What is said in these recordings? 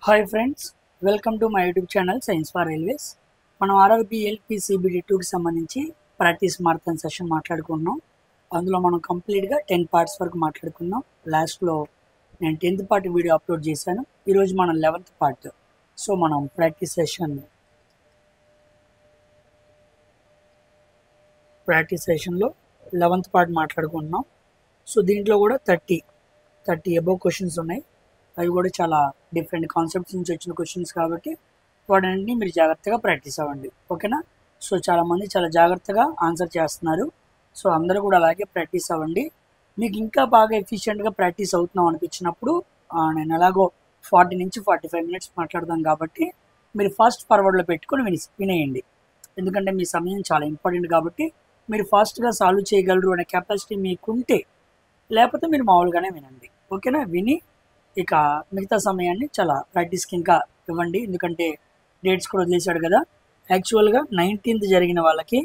Hi friends, welcome to my YouTube channel science for railways. మనం RRB LP CBD 2కి సంబంధించి practice marathon session మాట్లాడుకున్నాం. అందులో మనం కంప్లీట్గా 10 పార్ట్స్ వరకు మాట్లాడుకున్నాం. లాస్ట్లో నేను 10th పార్ట్ వీడియో అప్లోడ్ చేశాను. ఈరోజు మనం 11th పార్ట్. సో మనం ప్రాక్టీస్ సెషన్లో 11th పార్ట్ మాట్లాడుకుంటున్నాం. సో దీంట్లో కూడా 30 అబౌవ్ క్వశ్చన్స్ ఉన్నాయి. అవి కూడా చాలా డిఫరెంట్ కాన్సెప్ట్స్ నుంచి వచ్చిన క్వశ్చన్స్ కాబట్టి వాటిని మీరు జాగ్రత్తగా ప్రాక్టీస్ అవ్వండి, ఓకేనా? సో చాలామంది చాలా జాగ్రత్తగా ఆన్సర్ చేస్తున్నారు. సో అందరూ కూడా అలాగే ప్రాక్టీస్ అవ్వండి. మీకు ఇంకా బాగా ఎఫిషియెంట్గా ప్రాక్టీస్ అవుతున్నాం అనిపించినప్పుడు నేను ఎలాగో 40 నుంచి 45 మినిట్స్ మాట్లాడదాం కాబట్టి మీరు ఫాస్ట్ ఫార్వర్డ్లో పెట్టుకొని వినేయండి. ఎందుకంటే మీ సమయం చాలా ఇంపార్టెంట్ కాబట్టి మీరు ఫాస్ట్గా సాల్వ్ చేయగలరు అనే కెపాసిటీ మీకుంటే, లేకపోతే మీరు మామూలుగానే వినండి, ఓకేనా? విని ఇక మిగతా సమయాన్ని చాలా ప్రాక్టీస్కి ఇంకా ఇవ్వండి. ఎందుకంటే డేట్స్ కూడా వదిలేశాడు కదా. యాక్చువల్గా 19th జరిగిన వాళ్ళకి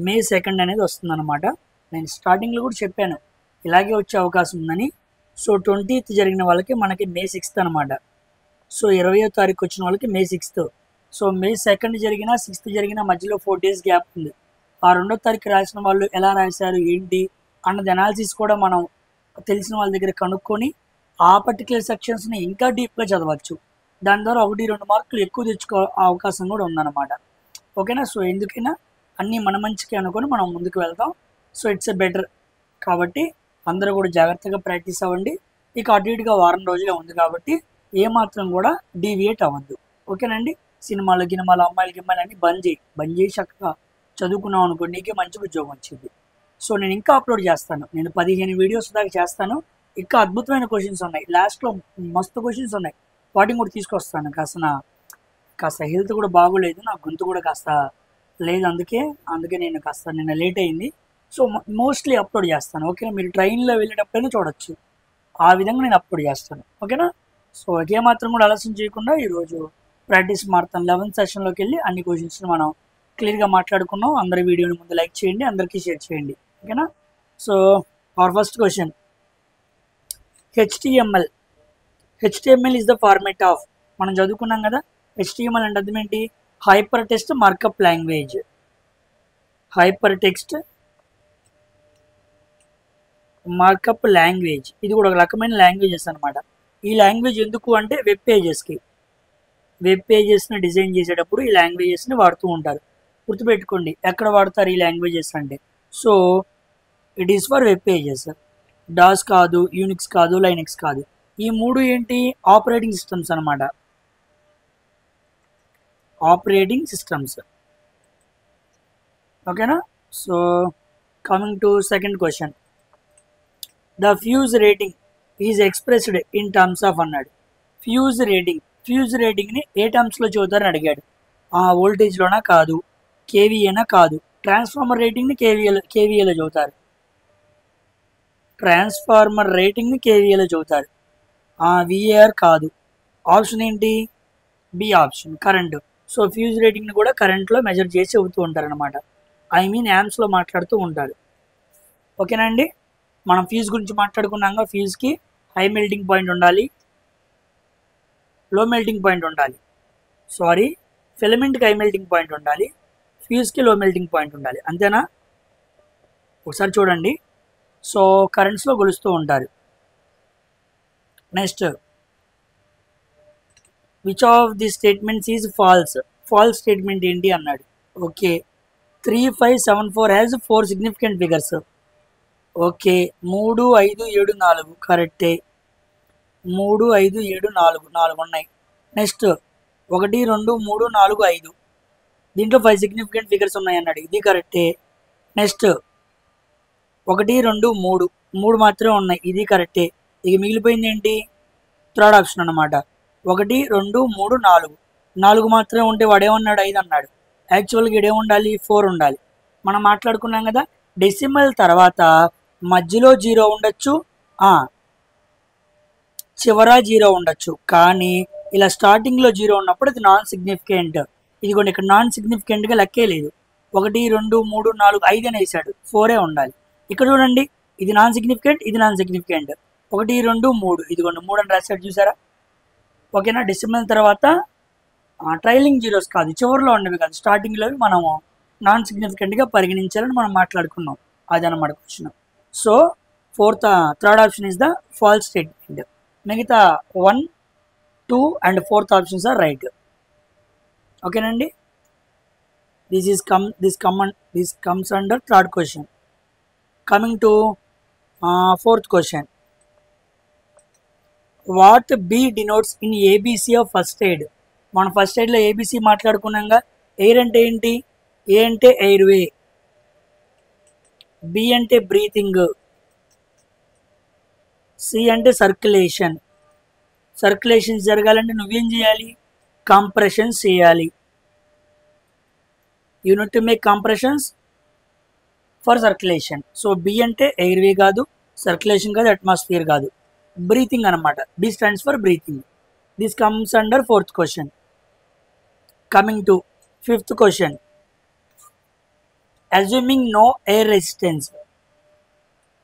May 2 అనేది వస్తుందన్నమాట. నేను స్టార్టింగ్లో కూడా చెప్పాను ఇలాగే వచ్చే అవకాశం ఉందని. సో 20th జరిగిన వాళ్ళకి మనకి May 6 అనమాట. సో 20వ తారీఖు వచ్చిన వాళ్ళకి May 6. సో May 2 జరిగినా 6th జరిగినా మధ్యలో 4 days గ్యాప్ ఉంది. ఆ 2వ తారీఖు రాసిన వాళ్ళు ఎలా రాశారు ఏంటి అన్నది అనాలిసిస్ కూడా మనం తెలిసిన వాళ్ళ దగ్గర కనుక్కొని ఆ పర్టికులర్ సెక్షన్స్ని ఇంకా డీప్గా చదవచ్చు. దాని ద్వారా 1-2 మార్కులు ఎక్కువ తెచ్చుకో అవకాశం కూడా ఉందన్నమాట, ఓకేనా? సో ఎందుకైనా అన్నీ మన మంచికి అనుకొని మనం ముందుకు వెళ్తాం. సో ఇట్స్ ఎ బెటర్ కాబట్టి అందరూ కూడా జాగ్రత్తగా ప్రాక్టీస్ అవ్వండి. ఇక అటు ఇటుగా వారం రోజులే ఉంది కాబట్టి ఏమాత్రం కూడా డీవియేట్ అవ్వద్దు, ఓకేనండి? సినిమాలు అమ్మాయిలు అన్నీ బంద్ చేసి చక్కగా చదువుకున్నాం అనుకో, నీకే మంచి ఉద్యోగం వచ్చింది. సో నేను ఇంకా అప్లోడ్ చేస్తాను. నేను 15 వీడియోస్ దాకా చేస్తాను. ఇంకా అద్భుతమైన క్వశ్చన్స్ ఉన్నాయి, లాస్ట్లో మస్తు క్వశ్చన్స్ ఉన్నాయి. వాటిని కూడా తీసుకొస్తాను. కాస్త హెల్త్ కూడా బాగోలేదు, నా గొంతు కూడా కాస్త లేదు, అందుకే నేను కాస్త నిన్న లేట్ అయింది. సో మోస్ట్లీ అప్లోడ్ చేస్తాను, ఓకేనా? మీరు ట్రైన్లో వెళ్ళేటప్పుడైనా చూడొచ్చు. ఆ విధంగా నేను అప్లోడ్ చేస్తాను, ఓకేనా? సో ఏమాత్రం కూడా ఆలస్యం చేయకుండా ఈరోజు ప్రాక్టీస్ మారథాన్ 11th సెషన్లోకి వెళ్ళి అన్ని క్వశ్చన్స్ని మనం క్లియర్గా మాట్లాడుకున్నాం. అందరి వీడియోని ముందు లైక్ చేయండి, అందరికీ షేర్ చేయండి, ఓకేనా? So our first question, HTML is the format of, మనం చదువుకున్నాం కదా. HTML అంటే అర్థం ఏంటి? Hyper text markup language. Hyper text markup language ఇది కూడా ఒక రకమైన లాంగ్వేజెస్ అనమాట. ఈ లాంగ్వేజ్ ఎందుకు అంటే వెబ్ పేజెస్ని డిజైన్ చేసేటప్పుడు ఈ లాంగ్వేజెస్ని వాడుతూ ఉంటారు. గుర్తుపెట్టుకోండి ఎక్కడ వాడతారు ఈ లాంగ్వేజెస్ అంటే. So it is for web pages. DOS కాదు, యూనిక్స్ కాదు, లైనక్స్ కాదు. ఈ మూడు ఏంటి? ఆపరేటింగ్ సిస్టమ్స్ అనమాట. ఆపరేటింగ్ సిస్టమ్స్, ఓకేనా? So coming to second question, the fuse rating is expressed in terms of అన్నాడు. ఫ్యూజ్ రేటింగ్ని ఏ టర్మ్స్లో చదువుతారని అడిగాడు. వోల్టేజ్లోనా కాదు, కేవీఏనా కాదు. ట్రాన్స్ఫార్మర్ రేటింగ్ని కేవీఏలో చదువుతారు. ట్రాన్స్ఫార్మర్ రేటింగ్ని కేవీఏలో చదువుతారు. విఏఆర్ కాదు. ఆప్షన్ ఏంటి? B option, current. So fuse రేటింగ్ని కూడా కరెంట్లో మెజర్ చేసి చెబుతూ ఉంటారు అనమాట. యాంప్స్లో మాట్లాడుతూ ఉంటారు, ఓకేనా అండి? మనం ఫ్యూజ్ గురించి మాట్లాడుకున్నాక ఫ్యూజ్కి హై మెల్టింగ్ పాయింట్ ఉండాలి, లో మెల్టింగ్ పాయింట్ ఉండాలి. ఫిలమెంట్కి హై మెల్టింగ్ పాయింట్ ఉండాలి, ఫ్యూజ్కి లో మెల్టింగ్ పాయింట్ ఉండాలి, అంతేనా? ఒకసారి చూడండి. సో కరెంట్స్లో గొలుస్తూ ఉంటారు. Next, which of the statements is false statement ఏంటి అన్నాడు. Okay, 3574 has 4 significant figures. Okay, 3, 5, 7, 4 కరెక్టే. 3, 5, 7, 4 ఉన్నాయి. నెక్స్ట్ 1, 2, 3, 4, 5 దీంట్లో 5 సిగ్నిఫికెంట్ ఫిగర్స్ ఉన్నాయి అన్నాడు. ఇది కరెక్టే. నెక్స్ట్ 1, 2, 3 మాత్రమే ఉన్నాయి. ఇది కరెక్టే. ఇక మిగిలిపోయింది ఏంటి? థర్డ్ ఆప్షన్ అనమాట. 1, 2, 3, 4 మాత్రమే ఉంటే వాడేమన్నాడు? 5 అన్నాడు. యాక్చువల్గా ఇడేముండాలి? 4 ఉండాలి. మనం మాట్లాడుకున్నాం కదా, డెసిమల్ తర్వాత మధ్యలో 0 ఉండొచ్చు, చివర 0 ఉండొచ్చు. కానీ ఇలా స్టార్టింగ్లో 0 ఉన్నప్పుడు అది నాన్ సిగ్నిఫికెంట్. ఇదిగోండి ఇక్కడ నాన్ సిగ్నిఫికెంట్గా లెక్కే లేదు. 1, 2, 3, 4, 5 అని వేసాడు, 4 ఉండాలి. ఇక్కడ చూడండి, ఇది నాన్ సిగ్నిఫికెంట్, ఇది నాన్ సిగ్నిఫికెంట్. 1, 2, 3 ఇదిగోండి 3 అని రాశాడు, చూసారా? ఓకేనా. డెసిమల్ తర్వాత ట్రైలింగ్ జీరోస్ కాదు, చివరిలో ఉండేవి కాదు, స్టార్టింగ్లో మనము నాన్ సిగ్నిఫికెంట్గా పరిగణించాలని మనం మాట్లాడుకున్నాం. అదనమాట question. So third option is the false statement. మిగతా 1, 2 and 4th options are right. ఓకేనండి. This comes under third question. Coming to fourth question. What B denotes in ABC of first aid? మన first ఎయిడ్లో ABC మాట్లాడుకున్నాగా. Air అంటే ఏంటి? A అంటే airway, B అంటే breathing, C అంటే సర్క్యులేషన్. సర్క్యులేషన్స్ జరగాలంటే నువ్వేం చేయాలి? కంప్రెషన్స్ చేయాలి. You need to make compressions for circulation. So B అంటే ఎయిర్వే కాదు, సర్క్యులేషన్ కాదు, అట్మాస్ఫియర్ కాదు, బ్రీతింగ్ అనమాట. B stands for breathing. This comes under 4th question. Coming to 5th question. Assuming no air resistance.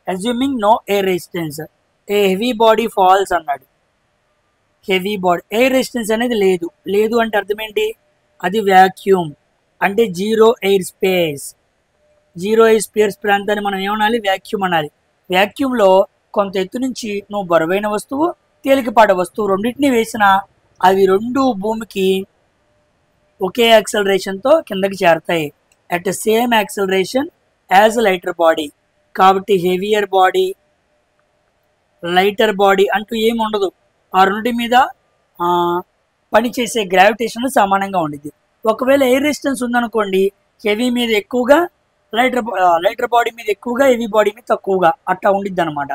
Assuming no air resistance a heavy body falls అన్నాడు. Heavy body, air resistance అనేది లేదు. లేదు అంటే అర్థం ఏంటి? అది వ్యాక్యూమ్, అంటే zero air space. Zero air space ప్రాంతాన్ని మనం ఏమనాలి? వ్యాక్యూమ్ అనాలి. వ్యాక్యూమ్లో కొంత ఎత్తు నుంచి నువ్వు బరువైన వస్తువు, తేలికపాటి వస్తువు రెండింటినీ వేసినా అవి రెండు భూమికి ఒకే యాక్సలరేషన్తో కిందకి చేరతాయి. At the same acceleration as lighter body. కాబట్టి హెవియర్ బాడీ, లైటర్ బాడీ అంటూ ఏమి ఉండదు. ఆ రెండింటి మీద పనిచేసే గ్రావిటేషన్ సమానంగా ఉండిద్ది. ఒకవేళ ఎయిర్ రెసిస్టెన్స్ ఉందనుకోండి, హెవీ మీద ఎక్కువగా, లైటర్ బాడీ మీద ఎక్కువగా, హెవీ బాడీ మీద తక్కువగా అట్లా ఉండిద్ది అనమాట.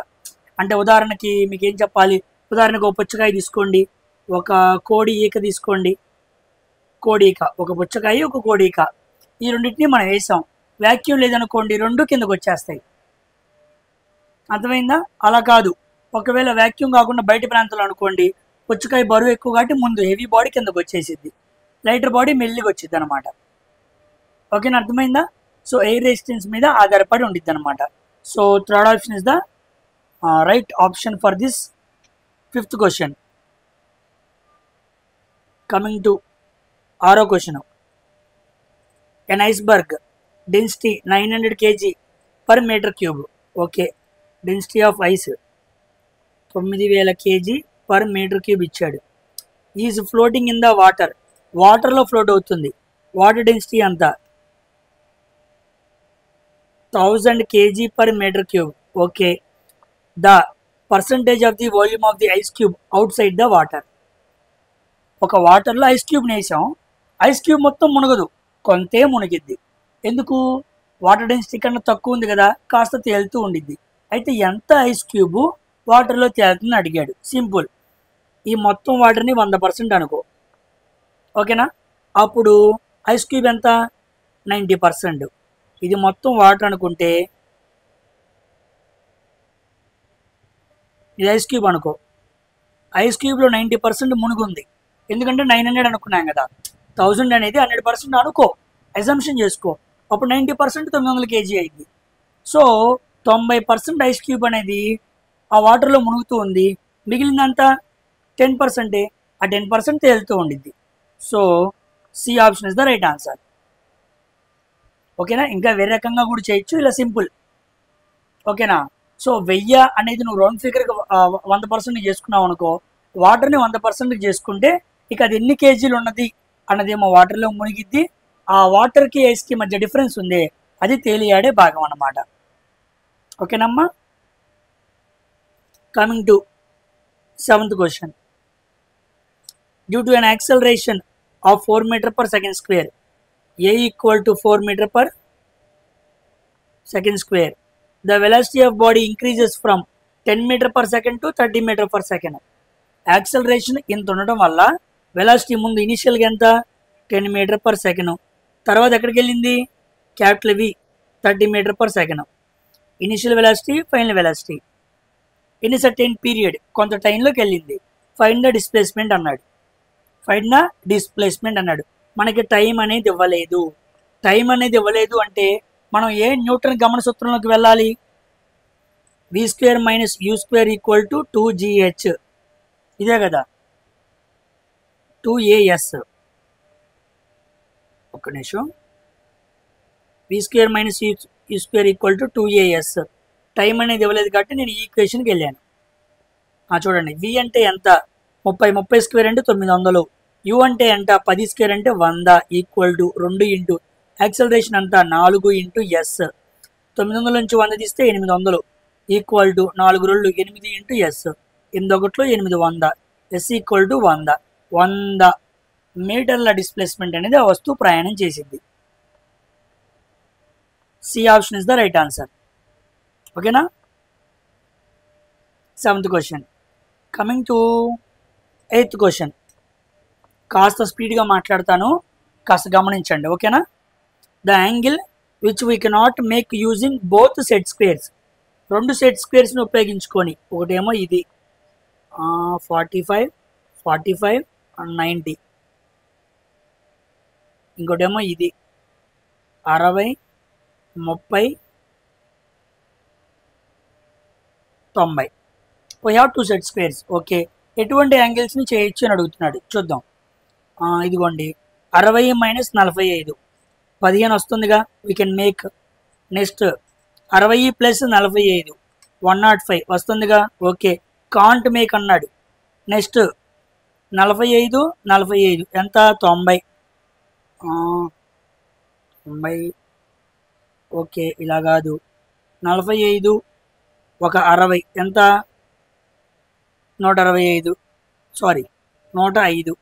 అంటే ఉదాహరణకి మీకు ఏం చెప్పాలి? ఉదాహరణకు ఒక పుచ్చకాయ తీసుకోండి, ఒక కోడి ఈక తీసుకోండి. కోడి ఈక, ఒక పుచ్చకాయ, ఒక కోడి ఈక, ఈ రెండింటిని మనం వేసాం. వ్యాక్యూమ్ లేదనుకోండి, రెండు కిందకు వచ్చేస్తాయి. అర్థమైందా? అలా కాదు. ఒకవేళ వ్యాక్యూమ్ కాకుండా బయట ప్రాంతంలో అనుకోండి, పుచ్చకాయ బరువు ఎక్కువ కాబట్టి ముందు హెవీ బాడీ కిందకు వచ్చేసిద్ది, లైటర్ బాడీ మెల్లిగా వచ్చింది అనమాట. ఓకేనా, అర్థమైందా? సో ఎయిర్ రెసిస్టెన్స్ మీద ఆధారపడి ఉండిద్ది అనమాట. So third option is the right option for this 5th question. Coming to 6వ question. An iceberg density 900 kg/m3. Okay, density of ice 9000 kg/m3 ఇచ్చాడు. Is floating in the water. వాటర్లో float అవుతుంది. Water density అంతా 1000 kg/m3. Okay, the percentage of the volume of the ice cube outside the water. ఒక వాటర్లో ice క్యూబ్ని వేసాం, ice cube మొత్తం మునగదు, కొంతే మునిగిద్ది. ఎందుకు? వాటర్ డెన్సిటీ కన్నా తక్కువ ఉంది కదా, కాస్త తేలుతూ ఉండిద్ది. అయితే ఎంత ఐస్ క్యూబు వాటర్లో తేలుతుందని అడిగాడు. సింపుల్, ఈ మొత్తం వాటర్ని 100% అనుకో. ఓకేనా? అప్పుడు ఐస్ క్యూబ్ ఎంత? 90%. ఇది మొత్తం వాటర్ అనుకుంటే ఇది ఐస్ క్యూబ్ అనుకో. ఐస్ క్యూబ్లో 90% మునుగుంది, ఎందుకంటే 900 అనుకున్నాం కదా. 1000 అనేది 100% అనుకో, అజంప్షన్ చేసుకో. అప్పుడు 90% 900 kg అయింది. సో 90% ఐస్ క్యూబ్ అనేది ఆ వాటర్లో మునుగుతూ ఉంది, మిగిలిందంతా 10%. ఆ 10% తేలుతూ ఉండిద్ది. So C option is the right answer. ఓకేనా? ఇంకా వేరే రకంగా కూడా చేయొచ్చు, ఇలా సింపుల్. ఓకేనా? సో 1000 అనేది నువ్వు రౌండ్ ఫిగర్కి 100% చేసుకున్నావు అనుకో, వాటర్ని 100% చేసుకుంటే ఇక అది ఎన్ని కేజీలు ఉన్నది అన్నదేమో వాటర్లో మునిగిద్ది. ఆ వాటర్కి ఐస్కి మధ్య డిఫరెన్స్ ఉంది, అది తేలియాడే భాగం అన్నమాట. ఓకేనమ్మా? Coming to 7th question. Due to an acceleration of 4 m/s², A equal to 4 m/s², the velocity of body increases from 10 m/s to 30 m/s. Acceleration ఇంత ఉండటం వల్ల వెలాసిటీ ముందు ఇనిషియల్గా ఎంత? 10 m/s. తర్వాత ఎక్కడికి వెళ్ళింది? Capital V 30 m/s. Initial velocity, final velocity. In certain period, కొంత టైంలోకి వెళ్ళింది. ఫైండ్ ద డిస్ప్లేస్మెంట్ అన్నాడు. ఫైండ్ ద డిస్ప్లేస్మెంట్ అన్నాడు. మనకి టైం అనేది ఇవ్వలేదు. టైం అనేది ఇవ్వలేదు అంటే మనం ఏ న్యూటన్ గమన సూత్రంలోకి వెళ్ళాలి? v² - u² = 2gh. ఇదే కదా. 2as ఒక్క నిమిషం v square minus u square equal to 2as. Time అనేది ఇవ్వలేదు కాబట్టి నేను ఈ ఈక్వేషన్కి వెళ్ళాను. చూడండి, v అంటే ఎంత 30 స్క్వేర్ అంటే 900, u అంటే ఎంత 10 స్క్వేర్ అంటే 100 ఈక్వల్ టు 2 ఇంటూ యాక్సలరేషన్ అంతా 4 ఇంటూ s. 900 నుంచి 100 తీస్తే 800 ఈక్వల్ టు 4 రోళ్ళు 8 into s. 8 800 s equal to 100 మీటర్ల డిస్ప్లేస్మెంట్ అనేది ఆ వస్తువు ప్రయాణం చేసింది. C option is the right answer. ఓకేనా? 7th question. Coming to 8th question. కాస్త స్పీడ్గా మాట్లాడతాను, కాస్త గమనించండి. ఓకేనా? The angle which we cannot make using both set squares. 2 set స్క్వేర్స్ని ఉపయోగించుకొని, ఒకటేమో ఇది 45 45 90, ఇంకోటేమో ఇది 60 30 90. We have 2 set squares. Okay, ఎటువంటి యాంగిల్స్ని చేయొచ్చు అని అడుగుతున్నాడు. చూద్దాం. ఇదిగోండి 60 మైనస్ 45 15 వస్తుందిగా, we can make. Next 60 plus 45 105 వస్తుందిగా. ఓకే, కాంట్ మేక్ అన్నాడు. నెక్స్ట్ 45 45 ఎంత 90. ఓకే, ఇలా కాదు. 45 ఒక 60 ఎంత 165, సారీ 105.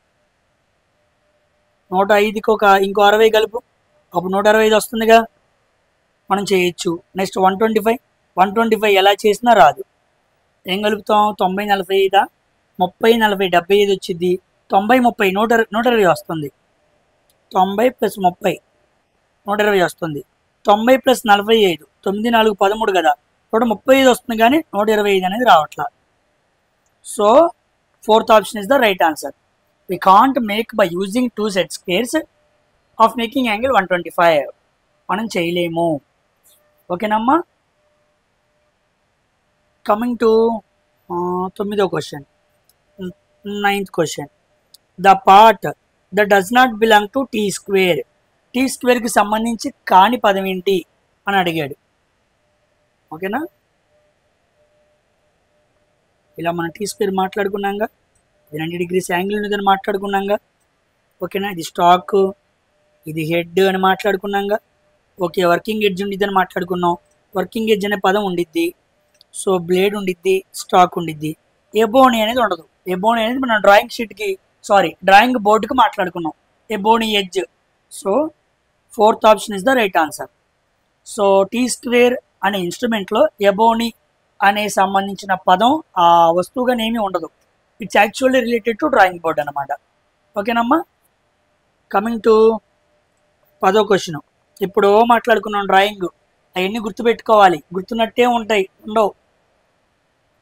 105కి ఇంకో 60 కలుపు, అప్పుడు 165 వస్తుందిగా, మనం చేయొచ్చు. నెక్స్ట్ 125 ఎలా చేసినా రాదు. ఏం కలుపుతాం? 90 45 30 40 75 వచ్చింది. 90 30 120 వస్తుంది. 90 ప్లస్ 30 120 వస్తుంది. 90 ప్లస్ 45 9 4 13 కదా, 135 వస్తుంది కానీ 125 అనేది రావట్లా. So 4th option is the right answer. We can't make by using 2 set squares of making angle 125. మనం చేయలేము. ఓకేనమ్మా? కమింగ్ టు 9వ question. 9th question. The part that does not belong to t square. T స్క్వేర్కి సంబంధించి కాని పదం ఏంటి అని అడిగాడు. ఓకేనా? ఇలా మనం టీ స్క్వేర్ మాట్లాడుకున్నాగా, 90 degrees యాంగిల్ ఉన్నదని మాట్లాడుకున్నాగా. ఓకేనా? ఇది స్టాక్, ఇది హెడ్ అని మాట్లాడుకున్నాగా. ఓకే, వర్కింగ్ ఎడ్జ్ ఉండిద్దని మాట్లాడుకున్నాం. వర్కింగ్ ఎడ్జ్ అనే పదం ఉండిద్ది. సో బ్లేడ్ ఉండిద్ది, స్టాక్ ఉండిద్ది. ఎబోని అనేది ఉండదు. ఎబోని అనేది మనం డ్రాయింగ్ బోర్డుకి మాట్లాడుకున్నాం. Ebony edge. So 4th option is the right answer. So T square అనే ఇన్స్ట్రుమెంట్లో ఎబోని అనే సంబంధించిన పదం ఆ వస్తువుగా ఏమీ ఉండదు. It's actually related to drawing board అనమాట. ఓకేనమ్మా? కమింగ్ టు 10వ క్వశ్చన్. ఇప్పుడు మాట్లాడుకున్నాం డ్రాయింగ్, అవన్నీ గుర్తుపెట్టుకోవాలి. గుర్తున్నట్టే ఉంటాయి, ఉండవు.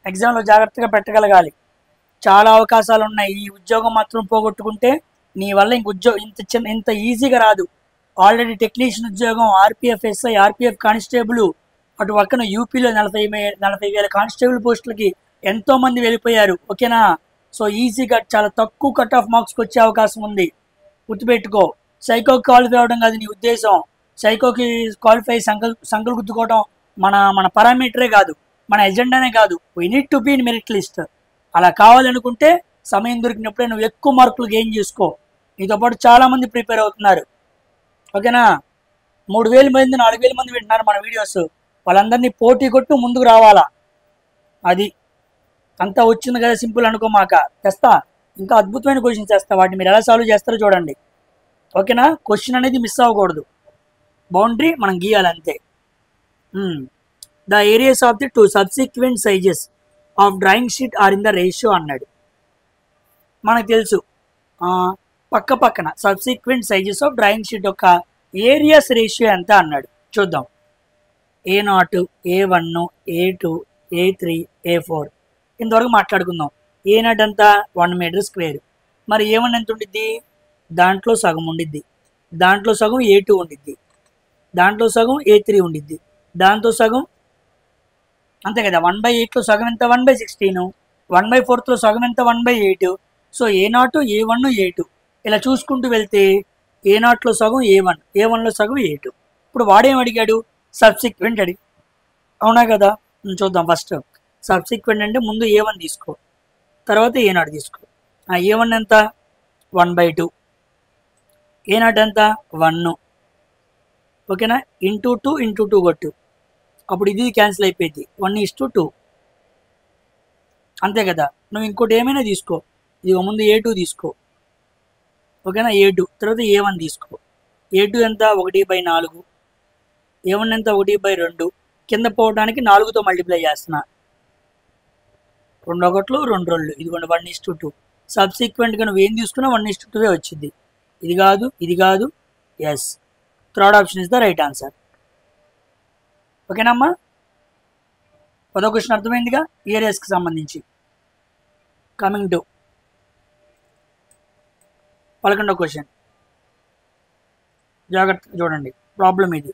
ఎగ్జామ్లో జాగ్రత్తగా పెట్టగలగాలి. చాలా అవకాశాలు ఉన్నాయి. ఈ ఉద్యోగం మాత్రం పోగొట్టుకుంటే నీ వల్ల ఇంత ఈజీగా రాదు. ఆల్రెడీ టెక్నీషియన్ ఉద్యోగం, ఆర్పిఎఫ్ ఎస్ఐ, ఆర్పిఎఫ్ కానిస్టేబుల్, అటు పక్కన యూపీలో 40,000 కానిస్టేబుల్ పోస్టులకి ఎంతోమంది వెళ్ళిపోయారు. ఓకేనా? సో ఈజీగా చాలా తక్కువ కట్ ఆఫ్ మార్క్స్కి వచ్చే అవకాశం ఉంది. గుర్తుపెట్టుకో. సైకోకి క్వాలిఫై అవ్వడం కాదు నీ ఉద్దేశం. సైకోకి క్వాలిఫై సంకల్ గుర్తుకోవడం మన పారామీటరే కాదు, మన ఎజెండానే కాదు. We need to be in merit list. అలా కావాలనుకుంటే సమయం దొరికినప్పుడే నువ్వు ఎక్కువ మార్కులు గెయిన్ చేసుకో. నీతో పాటు చాలామంది ప్రిపేర్ అవుతున్నారు. ఓకేనా? 3,000 మంది 4,000 మంది వింటున్నారు మన వీడియోస్. వాళ్ళందరినీ పోటీ కొట్టు ముందుకు రావాలా. అది అంతా వచ్చింది కదా, సింపుల్ అనుకోమాక. తెస్తా ఇంకా అద్భుతమైన క్వశ్చన్స్ చేస్తా. వాటిని మీరు ఎలా సాల్వ్ చేస్తారో చూడండి. ఓకేనా? క్వశ్చన్ అనేది మిస్ అవ్వకూడదు. బౌండరీ మనం గీయాలంతే. The areas of the 2 subsequent sizes of drawing sheet are in the ratio అన్నాడు. మనకు తెలుసు పక్క పక్కన subsequent sizes of drawing sheet యొక్క ఏరియాస్ రేషియో ఎంత అన్నాడు. చూద్దాం. A0, A1, A2, A3, A4 ఇంతవరకు మాట్లాడుకుందాం. A0 అంతా 1 మీటర్ స్క్వేర్. మరి A1 ఎంత ఉండిద్ది? దాంట్లో సగం ఉండిద్ది. దాంట్లో సగం A2 ఉండిద్ది. దాంట్లో సగం A3 ఉండిద్ది. దాంతో సగం అంతే కదా. 1/8లో సగం ఎంత? 1/16. 1/4లో సగం ఎంత? 1/8. సో A0 A1 A2 ఇలా చూసుకుంటూ వెళ్తే A0లో సగం A1 A1లో సగం A2. ఇప్పుడు వాడేం అడిగాడు? సబ్సిక్వెంట్ అడిగి, అవునా కదా? చూద్దాం. ఫస్ట్ సబ్సిక్వెంట్ అంటే ముందు A1 తీసుకో, తర్వాత A0 తీసుకో. A1 ఎంత? 1/2. A0 ఎంత? 1. ఓకేనా? ఇంటూ 2 ఇంటూ 2 కొట్టు, అప్పుడు ఇది క్యాన్సిల్ అయిపోయింది. 1:2. అంతే కదా? నువ్వు ఇంకోటి ఏమైనా తీసుకో, ఇది ముందు A2 తీసుకో. ఓకేనా? A2 తర్వాత A1 తీసుకో. A2 ఎంత? 1/4. A1 ఎంత? 1/2. కింద పోవడానికి 4తో మల్టిప్లై చేస్తున్నా. 2 1 2 2. ఇదిగోండి 1:2. సబ్సిక్వెంట్గా నువ్వు ఏం తీసుకున్నా 1:2 వచ్చింది. ఇది కాదు, ఇది కాదు. Yes, third option is the right answer. ఓకేనమ్మా? 10వ క్వశ్చన్ అర్థమైందిగా ఏరియాస్కి సంబంధించి. కమింగ్ టు 11వ క్వశ్చన్. జాగ్రత్తగా చూడండి, ప్రాబ్లం ఇది.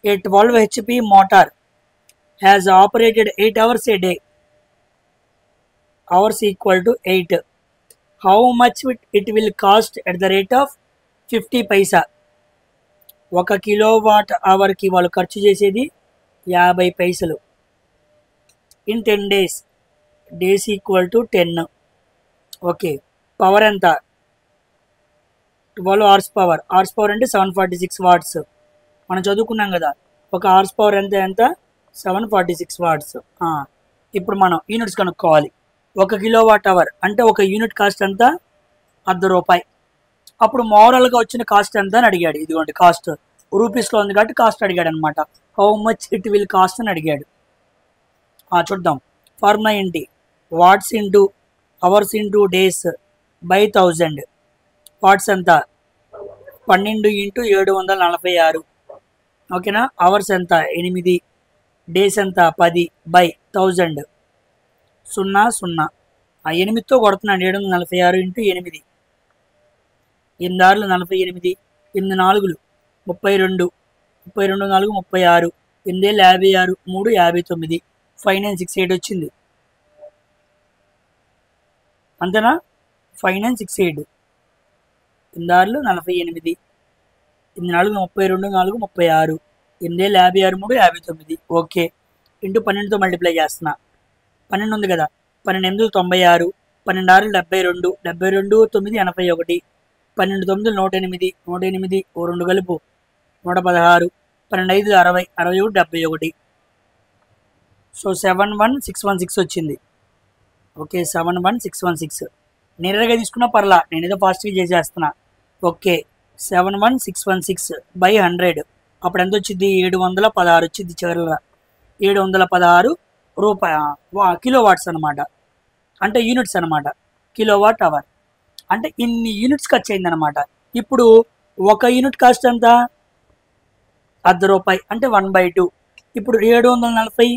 A 12 HP motor has operated 8 hours a day. Hours equal to 8. How much it will cost at the rate of 50 paisa? 1 kWh వాళ్ళు ఖర్చు చేసేది 50 పైసలు. In 10 days. Days equal to 10. Okay, power ఎంత? 12 horse power. Horse power అంటే 746 watts. మనం చదువుకున్నాం కదా, ఒక హార్స్ పవర్ ఎంత 746 వాట్స్. ఇప్పుడు మనం యూనిట్స్ కనుక్కోవాలి. 1 kWh అంటే ఒక యూనిట్ కాస్ట్ ఎంత? ₹1. అప్పుడు మోరల్గా వచ్చిన కాస్ట్ ఎంత అని అడిగాడు. ఇదిగోండి కాస్ట్ రూపీస్లో ఉంది కాబట్టి కాస్ట్ అడిగాడు అనమాట. How much it will cost అని అడిగాడు. చూద్దాం. ఫార్ములా ఏంటి? Watts into hours into days by 1000. Watts ఎంత? 12 × 746. ఓకేనా? అవర్స్ ఎంత? 8. డేస్ ఎంత? 10 బై 1000. 0 0. 8తో కొడుతున్నాను. 746 × 8. 8 6 48. 8 4 32. 32 4 36. 8 56. 3 59. 5968 వచ్చింది. అంతేనా? 5968. 8 6 48. 8 4 32 4 36. 8 56 3 59. ఓకే, ఇంటూ 12తో మల్టిప్లై చేస్తున్నా. 12 ఉంది కదా, 12 96. 12 6 72. 72 9 81. 12 9 108. 108 ఓ 2 కలుపు 116. 12 5 60. 61 71. సో 71616 వచ్చింది. ఓకే, 71616. నేరుగా తీసుకున్నా పర్లా, నేను ఏదో ఫాస్ట్గా చేసేస్తున్నా. Okay, 71616 by 100. అప్పుడు ఎంత వచ్చింది? 716 వచ్చింది. చివరిగా 716 కిలో వాట్స్ అనమాట. అంటే యూనిట్స్ అనమాట. కిలోవాట్ అవర్ అంటే ఇన్ని యూనిట్స్ ఖర్చు అయింది అనమాట. ఇప్పుడు 1 యూనిట్ కాస్ట్ ఎంత? ₹1 అంటే 1/2. ఇప్పుడు 740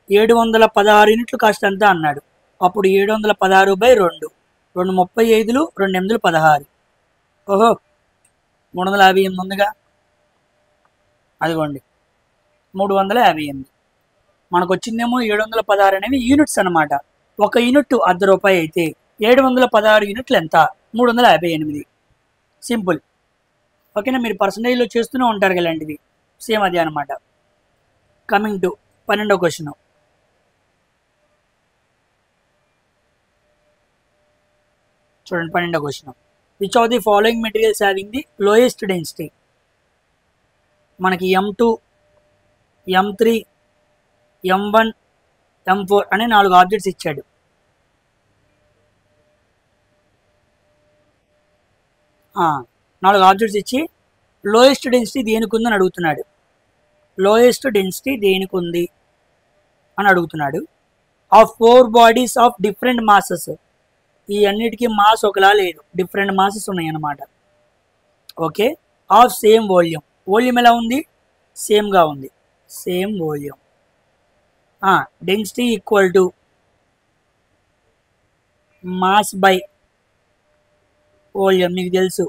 716 యూనిట్లు కాస్ట్ ఎంత అన్నాడు. అప్పుడు 716/2. 2 35. 2 8 16. ఓహో, 358 ఉందిగా, అదిగోండి 358. మనకు వచ్చిందేమో 716 అనేవి యూనిట్స్ అనమాట. 1 యూనిట్ ₹1 అయితే 716 యూనిట్లు ఎంత? 358. సింపుల్. ఓకేనా? మీరు పర్సంటేజ్లో చేస్తూనే ఉంటారు ఇలాంటివి. సేమ్ అదే అనమాట. కమింగ్ టు 12వ క్వశ్చన్. చూడండి 12వ question. Which of the following materials having the lowest density? మనకి M2, M3, M1, M4 అనే 4 ఆబ్జెక్ట్స్ ఇచ్చాడు. నాలుగు ఆబ్జెక్ట్స్ ఇచ్చి లోయెస్ట్ డెన్సిటీ దేనికి ఉందని అడుగుతున్నాడు. లోయెస్ట్ డెన్సిటీ దేనికి ఉంది అని అడుగుతున్నాడు. Of 4 bodies of different masses. ఈ అన్నిటికీ మాస్ ఒకలా లేదు, డిఫరెంట్ మాసెస్ ఉన్నాయి అన్నమాట. Okay, of same volume. Volume ఎలా ఉంది? సేమ్గా ఉంది. Same volume. Density equal to mass by volume, మీకు తెలుసు.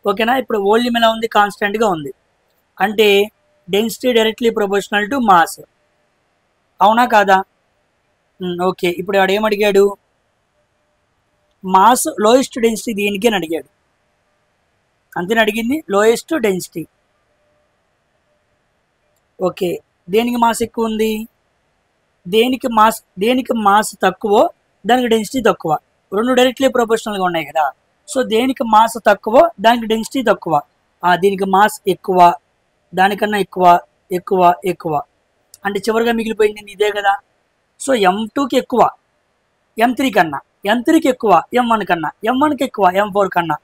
ఓకేనా? ఇప్పుడు వాల్యూమ్ ఎలా ఉంది? కాన్స్టెంట్గా ఉంది. అంటే density directly proportional to mass. అవునా కాదా? ఓకే, ఇప్పుడు వాడు ఏమడిగాడు? మాస్ లోయెస్ట్ డెన్సిటీ దేనికి అని అడిగాడు. అంతేని అడిగింది, లోయెస్ట్ డెన్సిటీ. ఓకే, దేనికి మాస్ ఎక్కువ ఉంది, దేనికి మాస్ తక్కువ దానికి డెన్సిటీ తక్కువ. రెండు డైరెక్ట్లీ ప్రొపోర్షనల్గా ఉన్నాయి కదా. సో దేనికి మాస్ తక్కువ దానికి డెన్సిటీ తక్కువ. దీనికి మాస్ ఎక్కువ, దానికన్నా ఎక్కువ ఎక్కువ ఎక్కువ అంటే చివరిగా మిగిలిపోయింది ఇదే కదా. సో M2కి ఎక్కువ M3 కన్నా, M3కి ఎక్కువ M1 కన్నా, M1కి ఎక్కువ M4 కన్నా.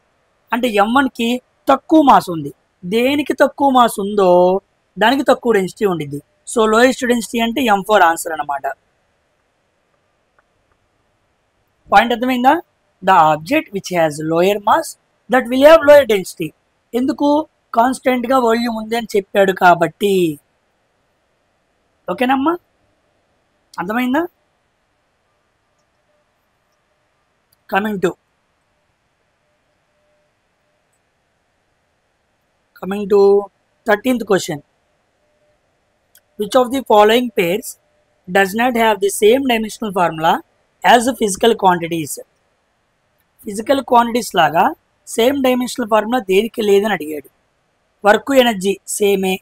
అంటే M1కి తక్కువ మాస్ ఉంది. దేనికి తక్కువ మాస్ ఉందో దానికి తక్కువ డెన్సిటీ ఉండిద్ది. సో లోయెస్ట్ డెన్సిటీ అంటే M4 ఆన్సర్ అన్నమాట. పాయింట్ అర్థమైందా? The object which has lower mass that will have lower density. ఎందుకు? కాన్స్టెంట్గా వాల్యూమ్ ఉంది అని చెప్పాడు కాబట్టి. ఓకేనమ్మా, అర్థమైందా? Coming to 13th question. Which of the following pairs does not have the same dimensional formula as the physical quantities? Physical quantities లాగా same dimensional formula దేనికి లేదని అడిగాడు. వర్క్ ఎనర్జీ సేమే,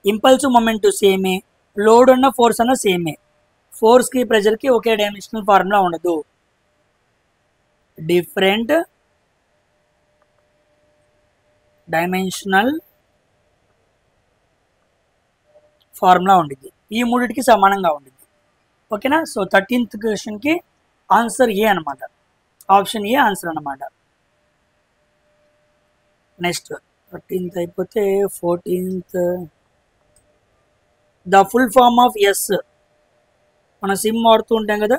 ఇంపల్స్ మొమెంట్ సేమే, లోడ్ అన్న ఫోర్స్ అన్న సేమే. ఫోర్స్కి ప్రెజర్కి ఒకే dimensional formula ఉండదు, డిఫరెంట్ డైమెన్షనల్ ఫార్ములా ఉండిద్ది. ఈ మూడింటికి సమానంగా ఉండిద్ది. ఓకేనా? సో 13th క్వశ్చన్కి ఆన్సర్ ఏ అనమాట, ఆప్షన్ ఏ ఆన్సర్ అనమాట. నెక్స్ట్ 13th అయిపోతే 14th. The full form of S. మనం సిమ్ వాడుతూ ఉంటాం కదా,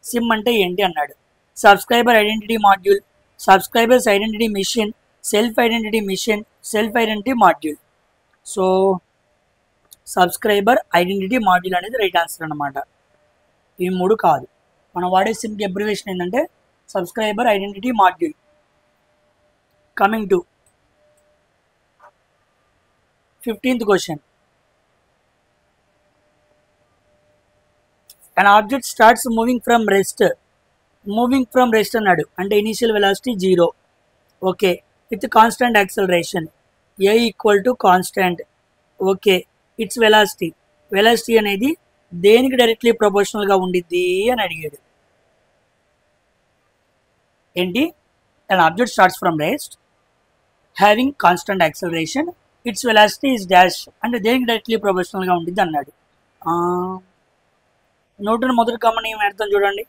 సిమ్ అంటే ఏంటి అన్నాడు. Subscriber identity module, subscribers identity mission, self identity mission, self identity module. So subscriber identity module అనేది రైట్ ఆన్సర్ అనమాట. ఈ మూడు కాదు, మనం వాడే సిమ్కి అబ్రివేషన్ ఏంటంటే subscriber identity module. Coming to 15th question. an object starts moving from rest అన్నాడు. అంటే initial velocity 0. Okay, with constant acceleration a equal to constant. Okay, it's velocity అనేది దేనికి డైరెక్ట్లీ ప్రపోర్షనల్గా ఉండిద్ది అని అడిగాడు. ఏంటి? an object starts from rest having constant acceleration, its velocity is dash. అంటే దేనికి డైరెక్ట్లీ ప్రపోర్షనల్గా ఉండిద్ది అన్నాడు. నోటును మొదటి కామన్ ఏం పెడతాం చూడండి,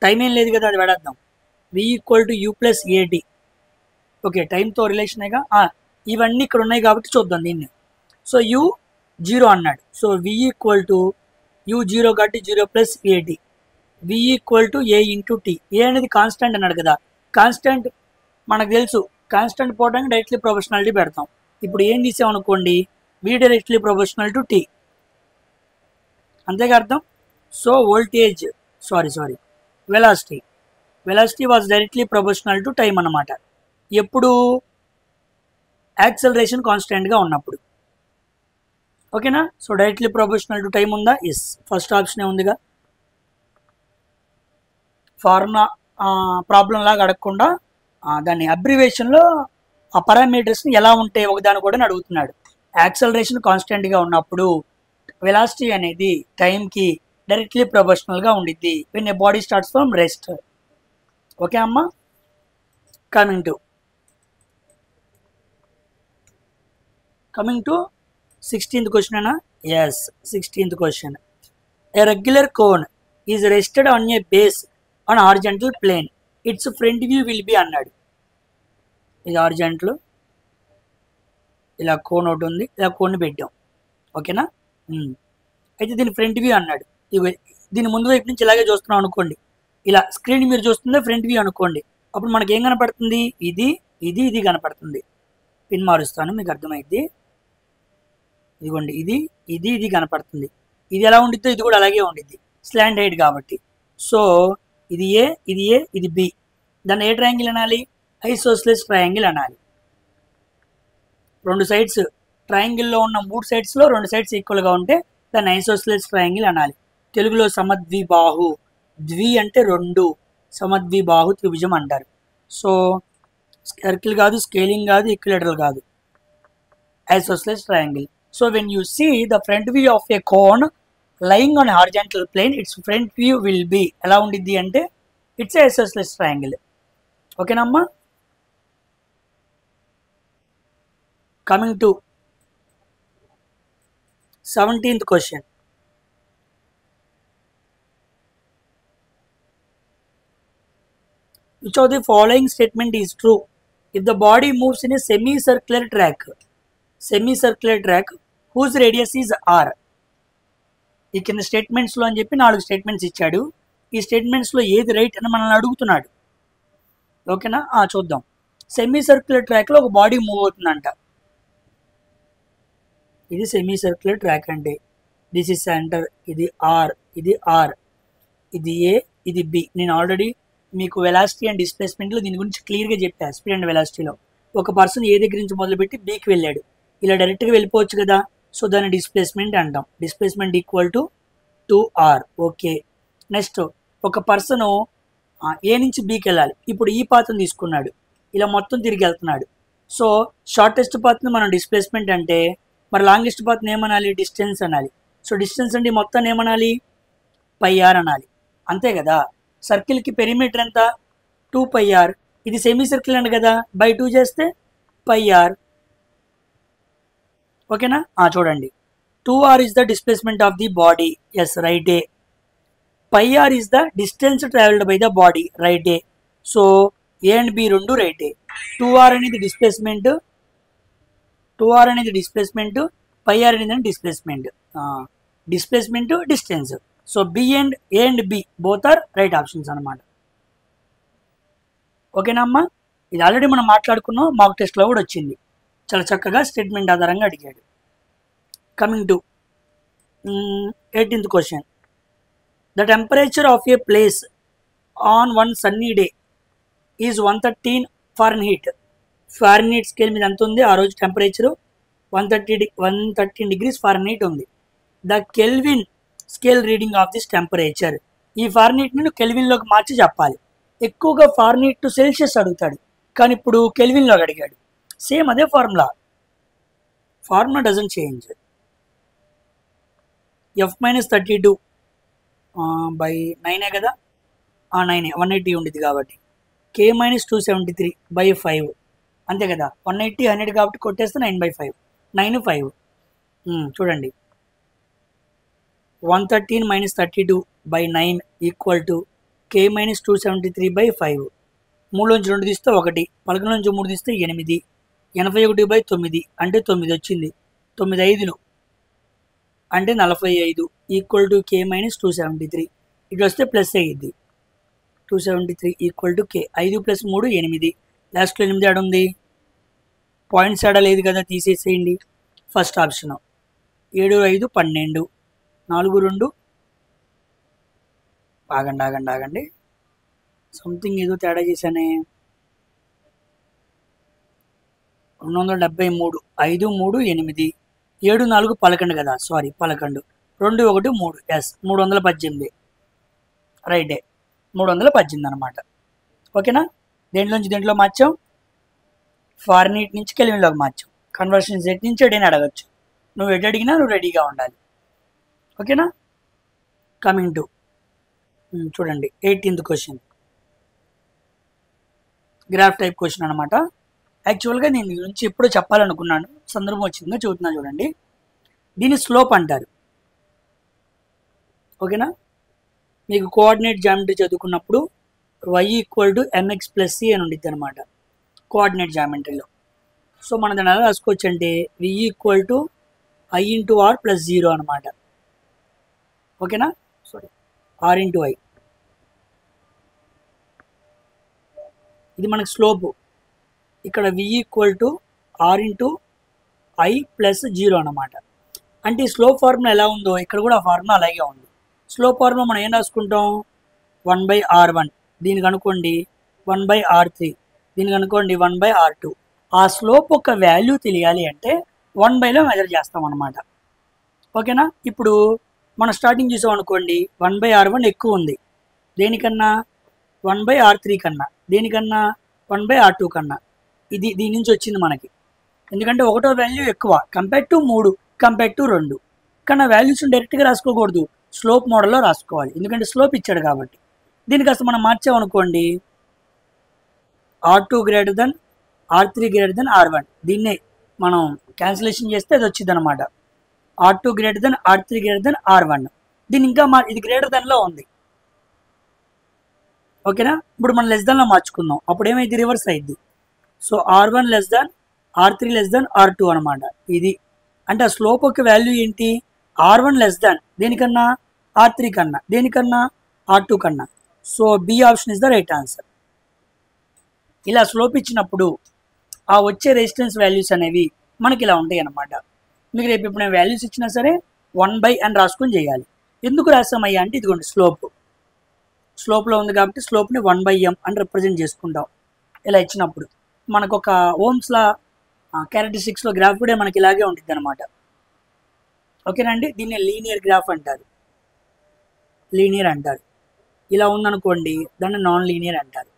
టైం ఏం లేదు కదా, అది పెడద్దాం. v equal to u plus at. Okay, టైంతో రిలేషనేగా. ఇవన్నీ ఇక్కడ ఉన్నాయి కాబట్టి చూద్దాం దీన్ని. సో u 0 అన్నాడు. So v equal to u 0 కాబట్టి 0 plus at. v equal to a into T. A అనేది కాన్స్టెంట్ అన్నాడు కదా, కాన్స్టెంట్ మనకు తెలుసు. కాన్స్టెంట్ పోవడానికి డైరెక్ట్లీ ప్రొపోర్షనాలిటీ పెడతాం. ఇప్పుడు ఏం తీసామనుకోండి, v directly proportional to T, అంతేగా అర్థం. So velocity was directly proportional to time అన్నమాట. ఎప్పుడు? యాక్సలరేషన్ కాన్స్టెంట్గా ఉన్నప్పుడు. ఓకేనా? So directly proportional to time ఉందా? ఎస్, ఫస్ట్ ఆప్షనే ఉందిగా. ఫార్ములా ప్రాబ్లం లాగా అడగకుండా దాన్ని అబ్రివేషన్లో ఆ పారామీటర్స్ని ఎలా ఉంటాయి ఒకదాని కూడా అడుగుతున్నాడు. యాక్సలరేషన్ కాన్స్టెంట్గా ఉన్నప్పుడు వెలాసిటీ అనేది టైంకి డైరెక్ట్లీ ప్రొపోర్షనల్గా ఉండిద్ది when a body starts from rest. Okay అమ్మా, కమింగ్ టు 16th క్వశ్చన్ అన్నా. Yes, 16th question. A regular cone is rested on a base on horizontal plane, its front view will be అన్నాడు. ఇది horizontal, ఇలా cone ఒకటి ఉంది, ఇలా cone పెట్టాం. ఓకేనా? అయితే దీని ఫ్రంట్ వ్యూ అన్నాడు. దీని ముందు వైపు నుంచి ఇలాగే చూస్తున్నాం అనుకోండి, ఇలా స్క్రీన్ మీరు చూస్తుందే ఫ్రంట్ వ్యూ అనుకోండి. అప్పుడు మనకి ఏం కనపడుతుంది? ఇది కనపడుతుంది. పిన్ మారుస్తాను మీకు అర్థమైంది. ఇదిగోండి, ఇది కనపడుతుంది. ఇది ఎలా ఉండిద్దో ఇది కూడా అలాగే ఉండిద్ది, స్లాంట్ హైట్ కాబట్టి. సో ఇది ఏ, ఇది బి. దాన్ని ఏ ట్రయాంగిల్ అనాలి? ఐసోస్సెలేస్ ట్రయాంగిల్ అనాలి. రెండు సైడ్స్ ట్రయాంగిల్లో ఉన్న 3 సైడ్స్లో 2 సైడ్స్ ఈక్వల్గా ఉంటే దాన్ని ఐసోస్సెలేస్ ట్రయాంగిల్ అనాలి. తెలుగులో సమద్విబాహు. ద్వి అంటే 2, సమద్విబాహు త్రిభుజం అంటారు. సో సర్కిల్ కాదు, స్కేలింగ్ కాదు, ఈక్విలేటరల్ కాదు, isosceles triangle. So when you see the front view of a cone lying on a horizontal plane, its front view will be ఎలా ఉండిద్ది అంటే ఇట్స్ isosceles triangle. ఓకేనమ్మా. Coming to 17th question. Which of the following statement is true if the body moves in a semicircular track whose radius is r? ఈ కింద స్టేట్మెంట్స్లో అని చెప్పి 4 statements ఇచ్చాడు. ఈ స్టేట్మెంట్స్లో ఏది రైట్ అని మనల్ని అడుగుతున్నాడు. ఓకేనా, చూద్దాం. సెమీ సర్క్యులర్ ట్రాక్లో ఒక బాడీ మూవ్ అవుతుందంట. ఇది సెమీ సర్క్యులర్ ట్రాక్ అంటే దిస్ ఇస్ సెంటర్, ఇది ఆర్, ఇది ఆర్, ఇది ఏ, ఇది బి. నేను ఆల్రెడీ మీకు వెలాసిటీ అండ్ డిస్ప్లేస్మెంట్లో దీని గురించి క్లియర్గా చెప్పా. స్పీడ్ అండ్ వెలాసిటీలో ఒక పర్సన్ ఏ దగ్గర నుంచి మొదలుపెట్టి బీకి వెళ్ళాడు, ఇలా డైరెక్ట్గా వెళ్ళిపోవచ్చు కదా. సో దాన్ని డిస్ప్లేస్మెంట్ అంటాం. Displacement equal to 2r. Okay, next ఒక పర్సను ఏ నుంచి బీకి వెళ్ళాలి. ఇప్పుడు ఈ పాత్ను తీసుకున్నాడు, ఇలా మొత్తం తిరిగి వెళ్తున్నాడు. సో షార్టెస్ట్ పాత్ని మనం డిస్ప్లేస్మెంట్ అంటే, మరి లాంగెస్ట్ పాత్ని ఏమనాలి, డిస్టెన్స్ అనాలి. సో డిస్టెన్స్ అంటే మొత్తాన్ని ఏమనాలి, πr అనాలి. అంతే కదా. సర్కిల్కి పెరిమీటర్ ఎంత, 2πr. ఇది సెమీ సర్కిల్ అండి కదా, బై 2 చేస్తే πr. ఓకేనా, చూడండి. 2r is the displacement of the body. Yes, right A. πr is the distance traveled by the body. Right A. So A and B రెండు right A. 2r అనేది displacement, 2r అనేది displacement, πr అనేది displacement. Displacement, distance. So B and A and B both are right options అనమాట. ఓకేనా అమ్మా. ఇది already మనం మాట్లాడుకున్నాం, మాక్ టెస్ట్లో కూడా వచ్చింది. చాలా చక్కగా స్టేట్మెంట్ ఆధారంగా అడిగాడు. Coming to 18th question. The temperature of a place on one sunny day is 113 Fahrenheit. Fahrenheit scale మీద ఎంత ఉంది ఆ రోజు టెంపరేచరు? 113 degrees Fahrenheit ఉంది. The kelvin scale reading of this temperature. ఈ ఫారెన్హీట్ ని కెల్విన్లోకి మార్చి చెప్పాలి. ఎక్కువగా ఫారెన్హీట్ టు సెల్సియస్ అడుగుతాడు, కానీ ఇప్పుడు కెల్విన్లోకి అడిగాడు. సేమ్ అదే formula doesn't change. F-32 by 9 కదా, 9 180 ఉండిద్ది కాబట్టి. K-273 బై 5 అంతే కదా. 180 100 కాబట్టి కొట్టేస్తే 9/5, 9 5. చూడండి, 113 - 32 by 9 equal to K-273 by 5. 3లోంచి 2 తీస్తే 1, 11లోంచి 3 తీస్తే 8, 81/9 అంటే 9 వచ్చింది. 9 5లు అంటే 45 ఈక్వల్ టు K-273. ఇటు వస్తే ప్లస్ అయ్యిద్ది. 273 ఈక్వల్ టు K. 5 + 3 8. లాస్ట్లో 8 ఆడ ఉంది, పాయింట్స్ ఆడ లేదు కదా, తీసేసేయండి. First option 7 5 12, 4 2. ఆగండి, సంథింగ్ ఏదో తేడా చేశానే. 273, 5 3 8, 7 4 11 కదా, సారీ 11, 2 1 3. ఎస్, 318 రైటే, 318 అనమాట. ఓకేనా. దేంట్లో మార్చాం, ఫారెన్హీట్ నుంచి కెల్విన్లోకి మార్చాం. కన్వర్షన్ సెట్ నుంచి ఎడైనా అడగచ్చు, నువ్వు ఎటు అడిగినా నువ్వు రెడీగా ఉండాలి. ఓకేనా. కమింగ్ టు చూడండి 18th question. Graph type question అనమాట. యాక్చువల్గా నేను దీని గురించి ఎప్పుడో చెప్పాలనుకున్నాను, సందర్భం వచ్చిందో చెబుతున్నాను చూడండి. దీని స్లోప్ అంటారు. ఓకేనా. మీకు కోఆర్డినేట్ జామెట్రీ చదువుకున్నప్పుడు y = mx + c అని ఉండిద్ది అనమాట కోఆర్డినేట్ జామెట్రీలో. సో మనం దాన్ని ఎలా రాసుకోవచ్చు అంటే v = i × r + 0 అనమాట. ఓకేనా, సారీ r × i. ఇది మనకి స్లోపు. ఇక్కడ v = r × i + 0 అనమాట. అంటే ఈ స్లోప్ ఫార్ములా ఎలా ఉందో ఇక్కడ కూడా ఆ ఫార్ములా అలాగే ఉంది. స్లోప్ ఫార్ములా మనం ఏం రాసుకుంటాం, 1/r1, దీనికి అనుకోండి 1/r3, దీనికి అనుకోండి 1/r2. ఆ స్లోప్ ఒక వాల్యూ తెలియాలి అంటే 1/లో మెజర్ చేస్తాం అనమాట. ఓకేనా. ఇప్పుడు మనం స్టార్టింగ్ చూసాం అనుకోండి, 1/r1 ఎక్కువ ఉంది. దేనికన్నా 1/R3 కన్నా, దేనికన్నా 1/R2 కన్నా. ఇది దీని నుంచి వచ్చింది మనకి. ఎందుకంటే ఒకటో వాల్యూ ఎక్కువ కంపేర్ టు 3 కంపేర్ టు 2. కానీ ఆ వాల్యూస్ని డైరెక్ట్గా రాసుకోకూడదు, స్లోప్ మోడల్లో రాసుకోవాలి, ఎందుకంటే స్లోప్ ఇచ్చాడు కాబట్టి. దీనికి అసలు మనం మార్చామనుకోండి, R2 greater than R3 greater than R1, దీన్నే మనం క్యాన్సిలేషన్ చేస్తే అది వచ్చింది అనమాట. R2 greater than R3 greater than R1. దీన్ని ఇంకా ఇది గ్రేటర్ దెన్లో ఉంది, ఓకేనా. ఇప్పుడు మనం లెస్ దెన్లో మార్చుకుందాం, అప్పుడు ఏమైంది, రివర్స్ అయింది. So R1 less than R3 less than R2 అనమాట. ఇది అంటే ఆ స్లోప్ యొక్క వాల్యూ ఏంటి, R1 లెస్ దెన్ దేనికన్నా, R3 కన్నా, దేనికన్నా, R2 కన్నా. So B option is the right answer. ఇలా స్లోప్ ఇచ్చినప్పుడు ఆ వచ్చే రెసిస్టెన్స్ వాల్యూస్ అనేవి మనకి ఇలా ఉంటాయి అన్నమాట. మీకు రేపు ఇప్పుడు నేను వాల్యూస్ ఇచ్చినా సరే 1/, అని రాసుకొని చేయాలి. ఎందుకు రాసామయ్యా అంటే ఇదిగోండి స్లోప్లో ఉంది కాబట్టి స్లోప్ని 1/m అని రిప్రజెంట్ చేసుకుంటాం. ఇలా ఇచ్చినప్పుడు మనకు ఒక ఓమ్స్లా క్యారెక్టరిస్టిక్స్లో గ్రాఫ్ కూడా మనకి ఇలాగే ఉంటుంది అనమాట, ఓకేనండి. దీన్ని లీనియర్ గ్రాఫ్ అంటారు, లీనియర్ అంటారు. ఇలా ఉందనుకోండి దాన్ని నాన్ లీనియర్ అంటారు.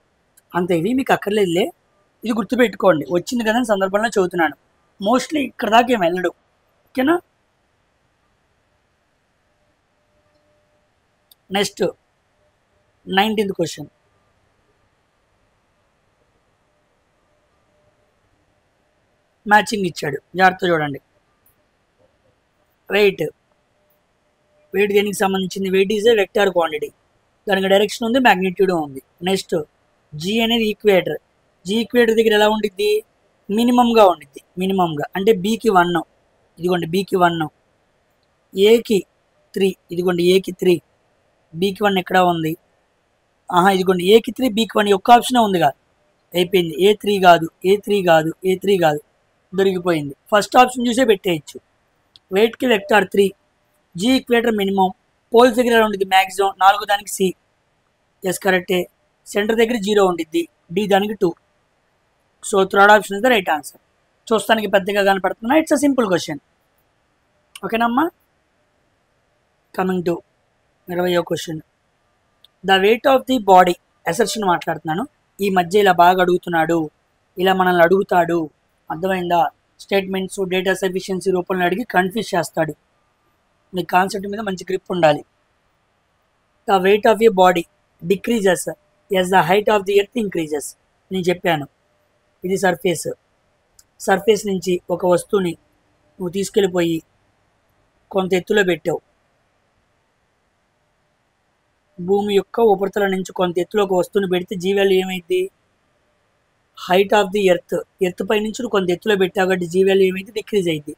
అంతే, ఇవి మీకు అక్కర్లేదులే, ఇది గుర్తుపెట్టుకోండి, వచ్చింది కదా అని సందర్భంలో చదువుతున్నాను. మోస్ట్లీ ఇక్కడ దాకా ఏం వెళ్ళడు, ఓకేనా. Next 19th question. మ్యాచింగ్ ఇచ్చాడు, జాగ్రత్త చూడండి. వెయిట్ దేనికి సంబంధించింది, weight is a vector quantity, దానికి డైరెక్షన్ ఉంది, మ్యాగ్నిట్యూడ్ ఉంది. నెక్స్ట్ జీ అనేది ఈక్వేటర్, జీ ఈక్వేటర్ దగ్గర ఎలా ఉండిద్ది, మినిమంగా ఉండిద్ది, మినిమంగా అంటే బీకి 1, ఇదిగోండి బీకి 1, ఏకి 3, ఇదిగోండి ఏకి 3, బీకి 1 ఎక్కడ ఉంది, ఇదిగోండి ఏకి 3 బీకి 1, ఒక్క ఆప్షనే ఉంది కాదు, అయిపోయింది. A3 కాదు, A3 కాదు, A3 కాదు, దొరికిపోయింది. ఫస్ట్ ఆప్షన్ చూసే పెట్టేయచ్చు. వెయిట్కి vector 3, G equator minimum, poles దగ్గర ఉండిద్ది మ్యాక్సిమం, 4 దానికి సి, ఎస్ కరెక్టే. సెంటర్ దగ్గర 0 ఉండిద్ది, డి దానికి 2. So third option is the right answer. చూస్తానికి పెద్దగా కనపడుతున్నా, ఇట్స్ అ సింపుల్ క్వశ్చన్, ఓకేనమ్మా. కమింగ్ టు 20వ question. The weight of the body, assertion మాట్లాడుతున్నాను. ఈ మధ్య ఇలా బాగా అడుగుతున్నాడు, ఇలా మనల్ని అడుగుతాడు, అర్థమైందా. స్టేట్మెంట్స్ డేటా సఫిషియన్సీ రూపంలో అడిగి కన్ఫ్యూజ్ చేస్తాడు, మీ కాన్సెప్ట్ మీద మంచి గ్రిప్ ఉండాలి. The weight of a body decreases as the height of the earth increases. నేను చెప్పాను, ఇది సర్ఫేస్ నుంచి ఒక వస్తువుని నువ్వు తీసుకెళ్ళిపోయి కొంత ఎత్తులో పెట్టావు, భూమి యొక్క ఉపరితలం నుంచి కొంత ఎత్తులో ఒక వస్తువుని పెడితే జీ వాల్యూ ఏమైంది, హైట్ ఆఫ్ ది ఎర్త్ పై నుంచి కొంత ఎత్తులో పెట్టావు కాబట్టి జీ వాల్యూ ఏమైంది, డిక్రీజ్ అయింది.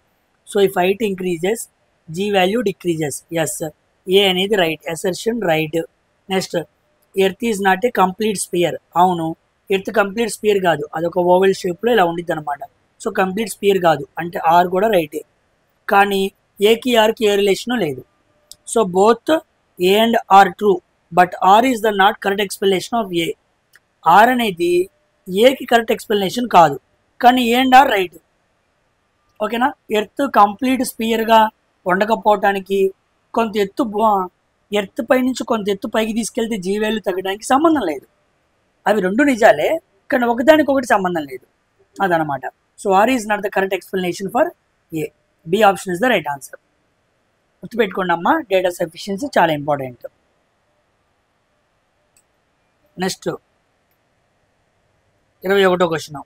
So if height increases G value decreases. Yes, A అనేది right, assertion right. Next earth is not a complete sphere. అవును, ఎర్త్ కంప్లీట్ స్పియర్ కాదు, అదొక ఓవెల్ షేప్లో ఇలా ఉండిద్ది అనమాట. సో కంప్లీట్ స్పియర్ కాదు అంటే ఆర్ కూడా రైటే, కానీ ఏకి ఆర్కి ఏ రిలేషను లేదు. So both A and R true, but R is the not correct explanation of A. R అనేది ఏకి కరెక్ట్ ఎక్స్ప్లెనేషన్ కాదు, కానీ ఏ అండ్ ఆర్ రైట్, ఓకేనా. ఎర్త్ కంప్లీట్ స్పియర్గా ఉండకపోవటానికి కొంత ఎత్తు ఎర్త్ పై నుంచి కొంత ఎత్తు పైకి తీసుకెళ్తే జీ వాల్యూ తగ్గడానికి సంబంధం లేదు. అవి రెండు నిజాలే, కానీ ఒకదానికి ఒకటి సంబంధం లేదు, అదనమాట. So R is not the correct explanation for A. B option is the right answer. గుర్తుపెట్టుకోండి అమ్మా, డేటా సఫిషియన్సీ చాలా ఇంపార్టెంట్. నెక్స్ట్ 21వ question.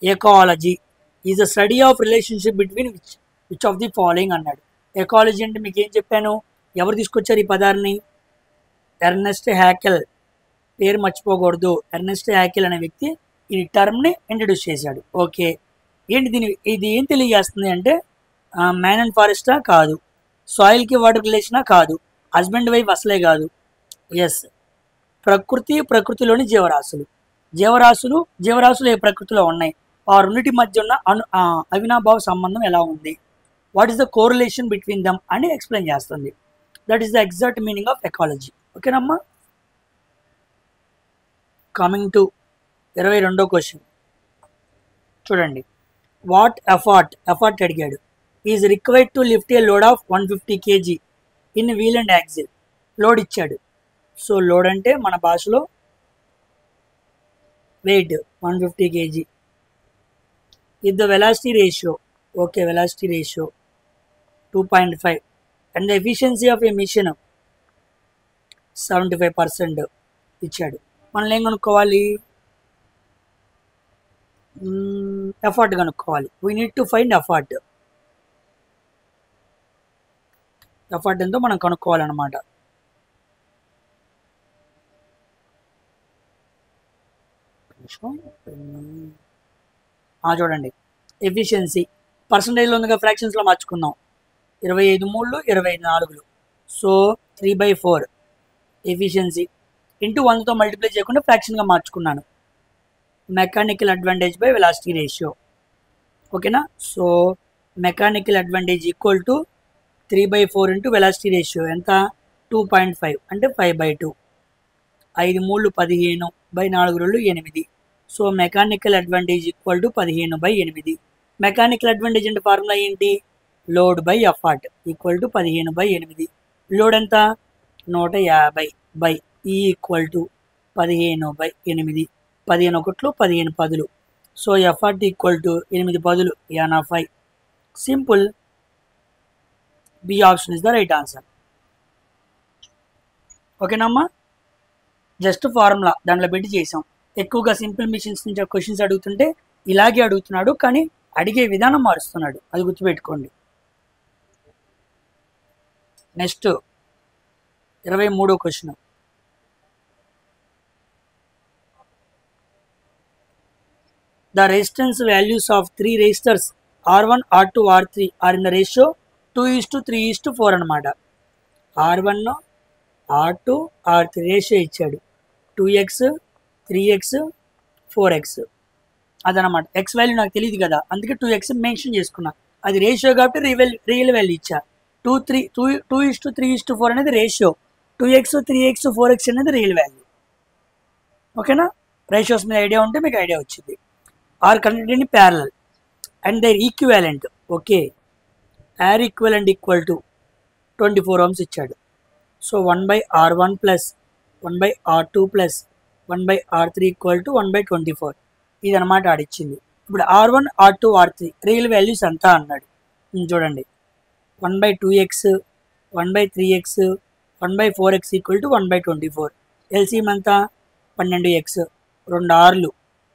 Ecology is a study of relationship between which of the following అన్నాడు. Ecology అంటే మీకు ఏం చెప్పాను, ఎవరు తీసుకొచ్చారు ఈ పదాన్ని, ఎర్నెస్ట్ హ్యాకెల్. పేరు మర్చిపోకూడదు, ఎర్నెస్ట్ హ్యాకెల్ అనే వ్యక్తి ఈ టర్మ్ని ఇంట్రడ్యూస్ చేశాడు. ఓకే, ఏంటి ఇది ఏం తెలియజేస్తుంది అంటే, మ్యాన్ అండ్ ఫారెస్టా కాదు, సాయిల్కి వాటర్ రిలేషనా కాదు, హస్బెండ్ వైఫ్ అసలే కాదు. ఎస్, ప్రకృతిలోని జీవరాశులు ఏ ప్రకృతిలో ఉన్నాయి, ఆ రెండింటి మధ్య ఉన్న అవినాభావ సంబంధం ఎలా ఉంది, what is the correlation between them అని ఎక్స్ప్లెయిన్ చేస్తుంది. That is the exact meaning of ecology, ఓకేనమ్మా. కమింగ్ టు 22వ క్వశ్చన్ చూడండి. వాట్ ఎఫర్ట్ అడిగాడు. Is required to lift a load of 150 kg in wheel and axle. Load ఇచ్చాడు, so load అంటే మన భాషలో weight 150 kg. If the velocity ratio, okay velocity ratio 2.5 and the efficiency of a machine 75% ఇచ్చాడు. మనం ఏం కనుక్కోవాలి? Effort కనుక్కోవాలి. We need to find effort. Effort ఎంతో మనం కనుక్కోవాలన్నమాట. చూడండి, ఎఫిషియన్సీ పర్సంటేజ్లో ఉందిగా, ఫ్రాక్షన్స్లో మార్చుకుందాం. 25 3 25 4. సో 3/4 ఎఫిషియన్సీ ఇంటూ 100తో మల్టిప్లై చేయకుండా ఫ్రాక్షన్గా మార్చుకున్నాను. Mechanical advantage by velocity ratio. ఓకేనా? So mechanical advantage equal to 3/4 into velocity ratio ఎంత? 2.5 అంటే 5/2. 5 3 15 by 4 2 8. So mechanical advantage equal to 15/8. Mechanical advantage అంటే ఫార్ములా ఏంటి? Load by effort equal to 15/8. Load ఎంత? 150 బై ఈ ఈక్వల్ టు 15/8. 15 ఒకట్లు 15 పదులు. So effort equal to 8 పదులు 85. Simple. B option is the right answer. ఓకేనమ్మా? Just formula దాంట్లో పెట్టి చేసాం. ఎక్కువగా సింపుల్ మిషన్స్ నుంచి క్వశ్చన్స్ అడుగుతుంటే ఇలాగే అడుగుతున్నాడు, కానీ అడిగే విధానం మారుస్తున్నాడు. అది గుర్తుపెట్టుకోండి. నెక్స్ట్ 23వ question. The resistance values of 3 resistors R1, R2, R3 are in the ratio 2:3:4 అన్నమాట. R1, R2, R3 రేషియో ఇచ్చాడు. 2x, 3x, 4x అదనమాట. ఎక్స్ వాల్యూ నాకు తెలియదు కదా, అందుకే 2x మెన్షన్ చేసుకున్నా. అది రేషియో కాబట్టి రియల్ వాల్యూ ఇచ్చా. 2:3:4 అనేది రేషియో. 2x, 3x, 4x అనేది రియల్ వాల్యూ. ఓకేనా? రేషియోస్ మీద ఐడియా ఉంటే మీకు ఐడియా వచ్చింది. Are connected in parallel and their equivalent. Okay, R equivalent equal to 24 ohms ఇచ్చాడు. So 1/R1 plus 1/R2 plus 1/R3 equal to 1/24. ఇదనమాట ఆడిచ్చింది. ఇప్పుడు R1, R2, R3 real values ఎంత అన్నాడు. చూడండి, 1/2x, 1/3x, 1/4x equal to 1/24. LCM ఎంత? 12x, 2 6లు,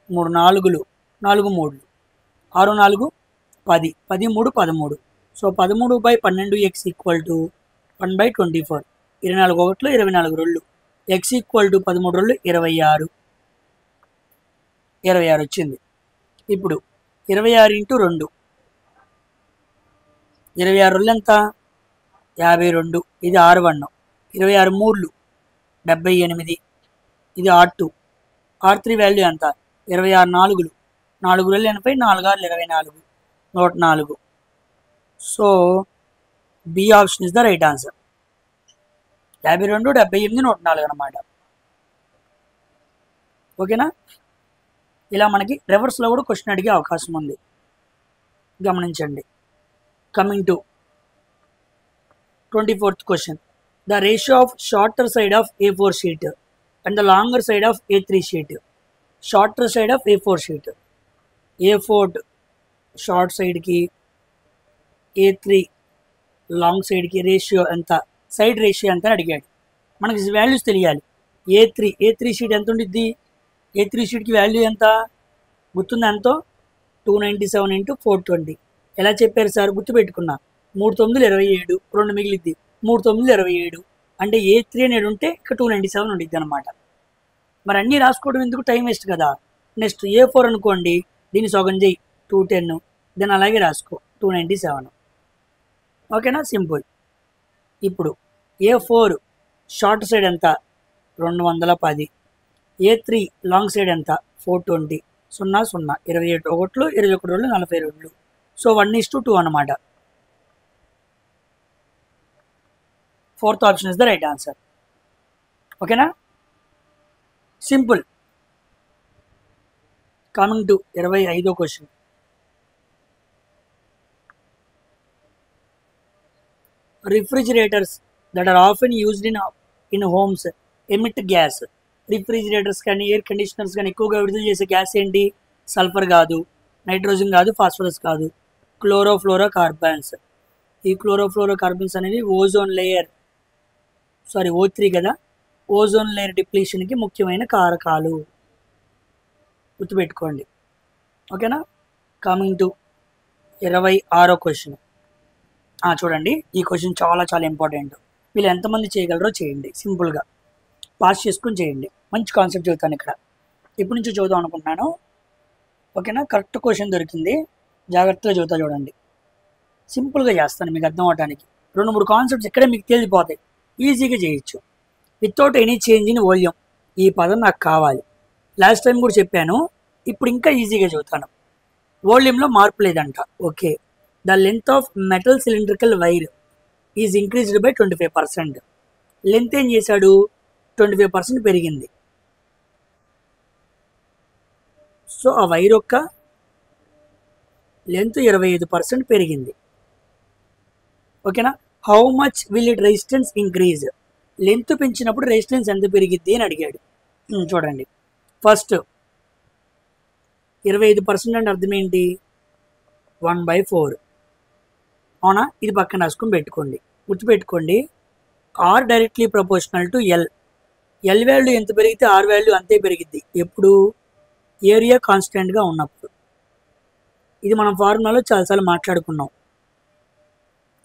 3 4లు, 4 3లు, 6 4 10, 10 3 13. So 13/12x equal to 1/24. 24 ఒకట్లు 24 2. x equal to 13 2 26. 26 వచ్చింది. ఇప్పుడు 26 into 2, 26 2 ఎంత? 52. ఇది R1. 26 3 78. ఇది R2. R3 వాల్యూ ఎంత? 26 4లు, 4 2 80, 4 6 24, 104. So B option is the right answer. 52, 78, 104 అనమాట. ఓకేనా? ఇలా మనకి రివర్స్లో కూడా క్వశ్చన్ అడిగే అవకాశం ఉంది, గమనించండి. Coming to 24th question. The ratio of shorter side of A4 sheet and the longer side of A3 sheet. Shorter side of A4 sheet, A4 short సైడ్కి, A3 లాంగ్ సైడ్కి రేషియో ఎంత, సైడ్ రేషియో ఎంత అని అడిగాడు. మనకి values తెలియాలి. A3 sheet ఎంత ఉండిద్ది? A3 షీట్కి వాల్యూ ఎంత గుర్తుందా? ఎంతో? 297 ఇంటూ 420. ఎలా చెప్పారు సార్? గుర్తుపెట్టుకున్నా. 3 9 27, 2 మిగిలిద్ది. 3 9 27 అంటే A3 అనేది ఉంటే ఇక్కడ 297 ఉండిద్ది అనమాట. మరి అన్నీ రాసుకోవడం ఎందుకు? టైం వేస్ట్ కదా. నెక్స్ట్ A4 అనుకోండి, దీన్ని సగం చేయి 210, దాన్ని అలాగే రాసుకో 297. ఓకేనా? సింపుల్. ఇప్పుడు A4 షార్ట్ సైడ్ ఎంత? 210. A3 లాంగ్ సైడ్ ఎంత? 420. 0 0, 27 ఒకట్లు 21 2, 42. సో 1:2 అనమాట. 4th option is the right answer. ఓకేనా? సింపుల్. కమింగ్ టు 25వ question. Refrigerators that are often used in homes emit gas. Refrigerators కానీ ఎయిర్ కండిషనర్స్ కానీ ఎక్కువగా విడుదల చేసే గ్యాస్ ఏంటి? సల్ఫర్ కాదు, నైట్రోజన్ కాదు, ఫాస్ఫరస్ కాదు, క్లోరోఫ్లోరో కార్బన్స్. ఈ క్లోరోఫ్లోరో కార్బన్స్ అనేవి ఓజోన్ లేయర్ O3 కదా, ఓజోన్ లేయర్ డిప్లీషన్కి ముఖ్యమైన కారకాలు, గుర్తుపెట్టుకోండి. ఓకేనా. కమింగ్ టు 26వ క్వశ్చన్. చూడండి, ఈ క్వశ్చన్ చాలా చాలా ఇంపార్టెంట్. వీళ్ళు ఎంతమంది చేయగలరో చేయండి, సింపుల్గా పాస్ చేసుకుని చేయండి. మంచి కాన్సెప్ట్ చదువుతాను ఇక్కడ, ఇప్పటి నుంచి చదువుదాం అనుకుంటున్నాను. ఓకేనా. కరెక్ట్ క్వశ్చన్ దొరికింది, జాగ్రత్తగా చదువుతా చూడండి. సింపుల్గా చేస్తాను మీకు అర్థం అవడానికి. 2-3 కాన్సెప్ట్స్ ఇక్కడే మీకు తెలిసిపోతాయి, ఈజీగా చేయొచ్చు. Without any change in volume. ఈ పదం నాకు కావాలి. లాస్ట్ టైం కూడా చెప్పాను, ఇప్పుడు ఇంకా ఈజీగా చదువుతాను. వాల్యూమ్లో మార్పు లేదంట. Okay. The length of metal cylindrical wire is increased by 25%. Length ఏం చేశాడు? 25% పెరిగింది. సో ఆ వైర్ యొక్క లెంత్ 25% పెరిగింది. ఓకేనా. How much will it resistance increase? Length పెంచినప్పుడు రెసిస్టెన్స్ ఎంత పెరిగిద్ది అని అడిగాడు. చూడండి, ఫస్ట్ 25% అంటే అర్థం ఏంటి? 1/4. అవునా. ఇది పక్కన రాసుకొని పెట్టుకోండి, గుర్తుపెట్టుకోండి. R directly proportional to L. L value ఎంత పెరిగితే ఆర్ వాల్యూ అంతే పెరిగిద్ది. ఎప్పుడు? ఏరియా కాన్స్టెంట్గా ఉన్నప్పుడు. ఇది మనం ఫార్ములాలో చాలాసార్లు మాట్లాడుకున్నాం.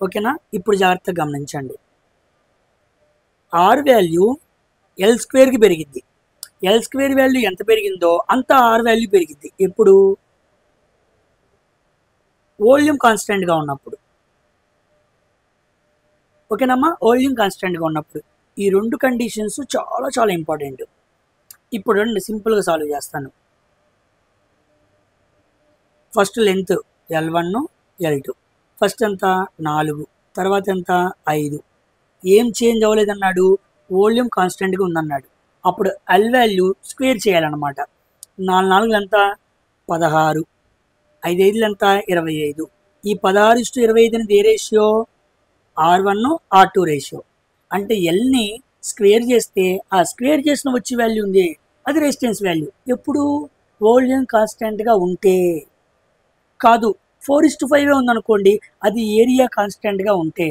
ఓకేనా. ఇప్పుడు జాగ్రత్తగా గమనించండి. ఆర్ వాల్యూ ఎల్ స్క్వేర్కి పెరిగిద్ది. ఎల్ స్క్వేర్ వాల్యూ ఎంత పెరిగిందో అంత ఆర్ వాల్యూ పెరిగిద్ది. ఎప్పుడు? వాల్యూమ్ కాన్స్టెంట్గా ఉన్నప్పుడు. ఓకేనమ్మా. వాల్యూమ్ కాన్స్టెంట్గా ఉన్నప్పుడు. ఈ 2 కండిషన్స్ చాలా చాలా ఇంపార్టెంట్. ఇప్పుడు రండి, సింపుల్గా సాల్వ్ చేస్తాను. First length L1, L2. First ఎంత? 4. తర్వాత ఎంత? 5. ఏం చేంజ్ అవ్వలేదన్నాడు? వాల్యూమ్ కాన్స్టెంట్గా ఉందన్నాడు. అప్పుడు ఎల్ వాల్యూ స్క్వేర్ చేయాలన్నమాట. 4 4 ఎంత? 16. 5 5 ఎంత? 25. ఈ 16:25 అనేది ఏ రేషియో? R1, R2 ratio. అంటే ఎల్ని స్క్వేర్ చేస్తే ఆ స్క్వేర్ చేసిన వచ్చే వాల్యూ ఉంది, అది రెసిస్టెన్స్ వాల్యూ. ఎప్పుడు? వాల్యూమ్ కాన్స్టెంట్గా ఉంటే. కాదు, 4:5 ఉందనుకోండి, అది ఏరియా కాన్స్టెంట్గా ఉంటే.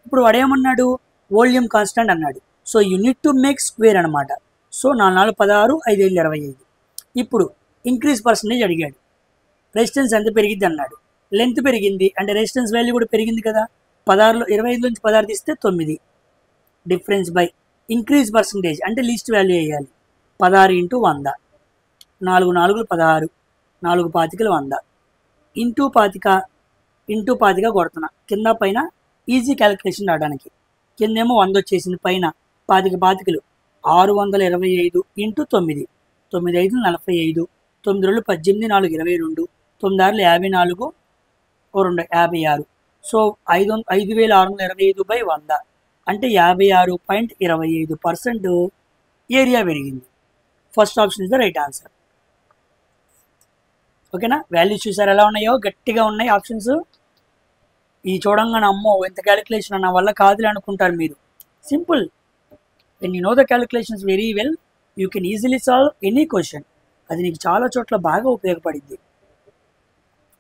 ఇప్పుడు వాడేమన్నాడు? వాల్యూమ్ కాన్స్టెంట్ అన్నాడు. So unit to make square అనమాట. సో 4 4 16, 5 5 25. ఇప్పుడు ఇంక్రీజ్ పర్సంటేజ్ అడిగాడు. రెసిస్టెన్స్ ఎంత పెరిగింది అన్నాడు. లెంత్ పెరిగింది అంటే రెసిస్టెన్స్ వాల్యూ కూడా పెరిగింది కదా. 16లో 25 నుంచి 16 తీస్తే 9. డిఫరెన్స్ బై ఇంక్రీజ్ పర్సంటేజ్ అంటే లీస్ట్ వాల్యూ వేయాలి. 16 × 100. 4 4 16, 4 పాతికలు 100. ఇంటూ 25 కొడుతున్నా. కింద పైన ఈజీ క్యాలిక్యులేషన్ రావడానికి. కిందేమో 100 వచ్చేసింది, పైన 25 పాతికలు. 625 × 9. 9 5 45, 9 2 18, 4 22, 9 6 54, 2 56. సో 5625/100 అంటే 56.25% ఏరియా పెరిగింది. First option is the right answer. ఓకేనా. వాల్యూస్ చూసారు ఎలా ఉన్నాయో? గట్టిగా ఉన్నాయి ఆప్షన్స్. ఈ చూడంగానే అమ్మో ఎంత క్యాలిక్యులేషన్ నా వల్ల కాదులే అనుకుంటారు మీరు. Simple. When you know the calculations very well, you can easily solve any question. అది నీకు చాలా చోట్ల బాగా ఉపయోగపడింది.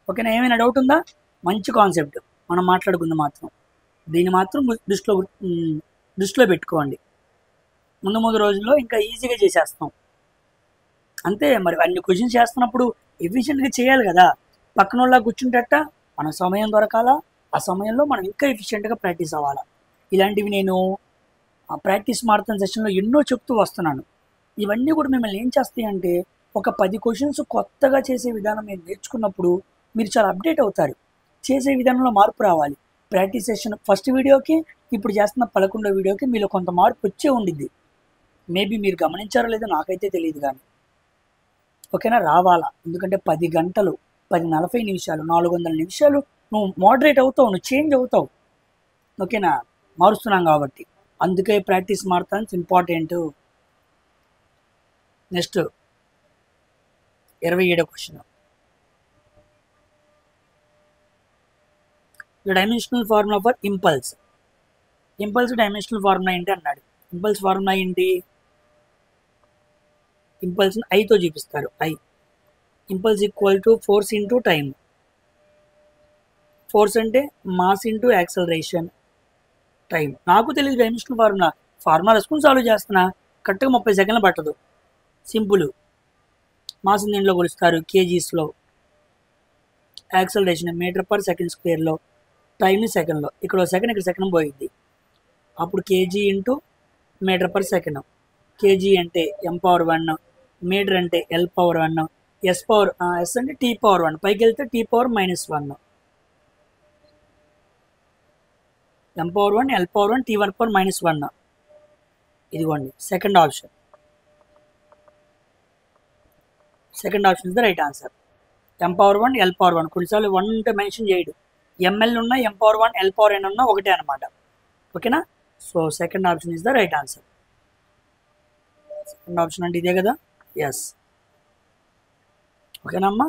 ఓకేనా. ఏమైనా డౌట్ ఉందా? మంచి కాన్సెప్ట్, మనం మాట్లాడుకుందాం మాత్రం. దీన్ని మాత్రం దృష్టిలో పెట్టుకోండి. ముందు రోజుల్లో ఇంకా ఈజీగా చేసేస్తాం. అంతే మరి. అన్ని క్వశ్చన్స్ చేస్తున్నప్పుడు ఎఫిషియెంట్గా చేయాలి కదా. పక్కన వాళ్ళ కూర్చుంటట్ట మన సమయం దొరకాలా. ఆ సమయంలో మనం ఇంకా ఎఫిషియెంట్గా ప్రాక్టీస్ అవ్వాలా. ఇలాంటివి నేను ప్రాక్టీస్ మారథాన్ సెషన్లో ఎన్నో చెప్తూ వస్తున్నాను. ఇవన్నీ కూడా మిమ్మల్ని ఏం చేస్తాయి అంటే, ఒక 10 క్వశ్చన్స్ కొత్తగా చేసే విధానం మీరు నేర్చుకున్నప్పుడు మీరు చాలా అప్డేట్ అవుతారు. చేసే విధానంలో మార్పు రావాలి. ప్రాక్టీస్ సెషన్ ఫస్ట్ వీడియోకి ఇప్పుడు చేస్తున్న 11వ వీడియోకి మీలో కొంత మార్పు వచ్చే ఉండిద్ది. మేబీ మీరు గమనించారో లేదో నాకైతే తెలియదు కానీ. ఓకేనా. రావాలా. ఎందుకంటే 10 గంటలు, 10:40 నిమిషాలు, 400 నిమిషాలు నువ్వు మోడరేట్ అవుతావు, నువ్వు చేంజ్ అవుతావు. ఓకేనా. మారుస్తున్నాం కాబట్టి అందుకే ప్రాక్టీస్ మారథాన్స్ ఇంపార్టెంట్. నెక్స్ట్ 27వ question. The dimensional formula for impulse. Impulse dimensional formula ఏంటి అన్నాడు. ఇంపల్స్ ఫార్ములా ఏంటి? ఇంపల్స్ని ఐతో చూపిస్తారు. I impulse equal to force into time. Force అంటే మాస్ ఇంటూ యాక్సలరేషన్, టైం నాకు తెలియదు డైమెన్షనల్ ఫార్ములా రాసుకుని సాల్వ్ చేస్తున్నా. కరెక్ట్గా 30 సెకండ్లు పట్టదు. సింపుల్. మాస్ దీంట్లో కొలుస్తారు కేజీస్లో, యాక్సలరేషన్ మీటర్ పర్ సెకండ్ స్క్వేర్లో, టైంని సెకండ్లో. ఇక్కడ సెకండ్ ఇక్కడ సెకండ్ పోయింది. అప్పుడు KG into metre per second. KG అంటే m⁻1, మీటర్ అంటే l⁻1, ఎస్ అంటే t⁻1, పైకి వెళ్తే t⁻−1, m⁻1 l⁻1 t⁻−1. ఇదిగోండి second option. Second option is the right answer. m⁻1 l⁻1 కొన్నిసార్లు 1 ఉంటే మెన్షన్ చేయడు. ml ఉన్నా m⁻1 l⁻n ఉన్నా ఒకటే అనమాట. ఓకేనా? So second option is the right answer. Second option అంటే ఇదే కదా. ఎస్. ఓకేనా అమ్మా?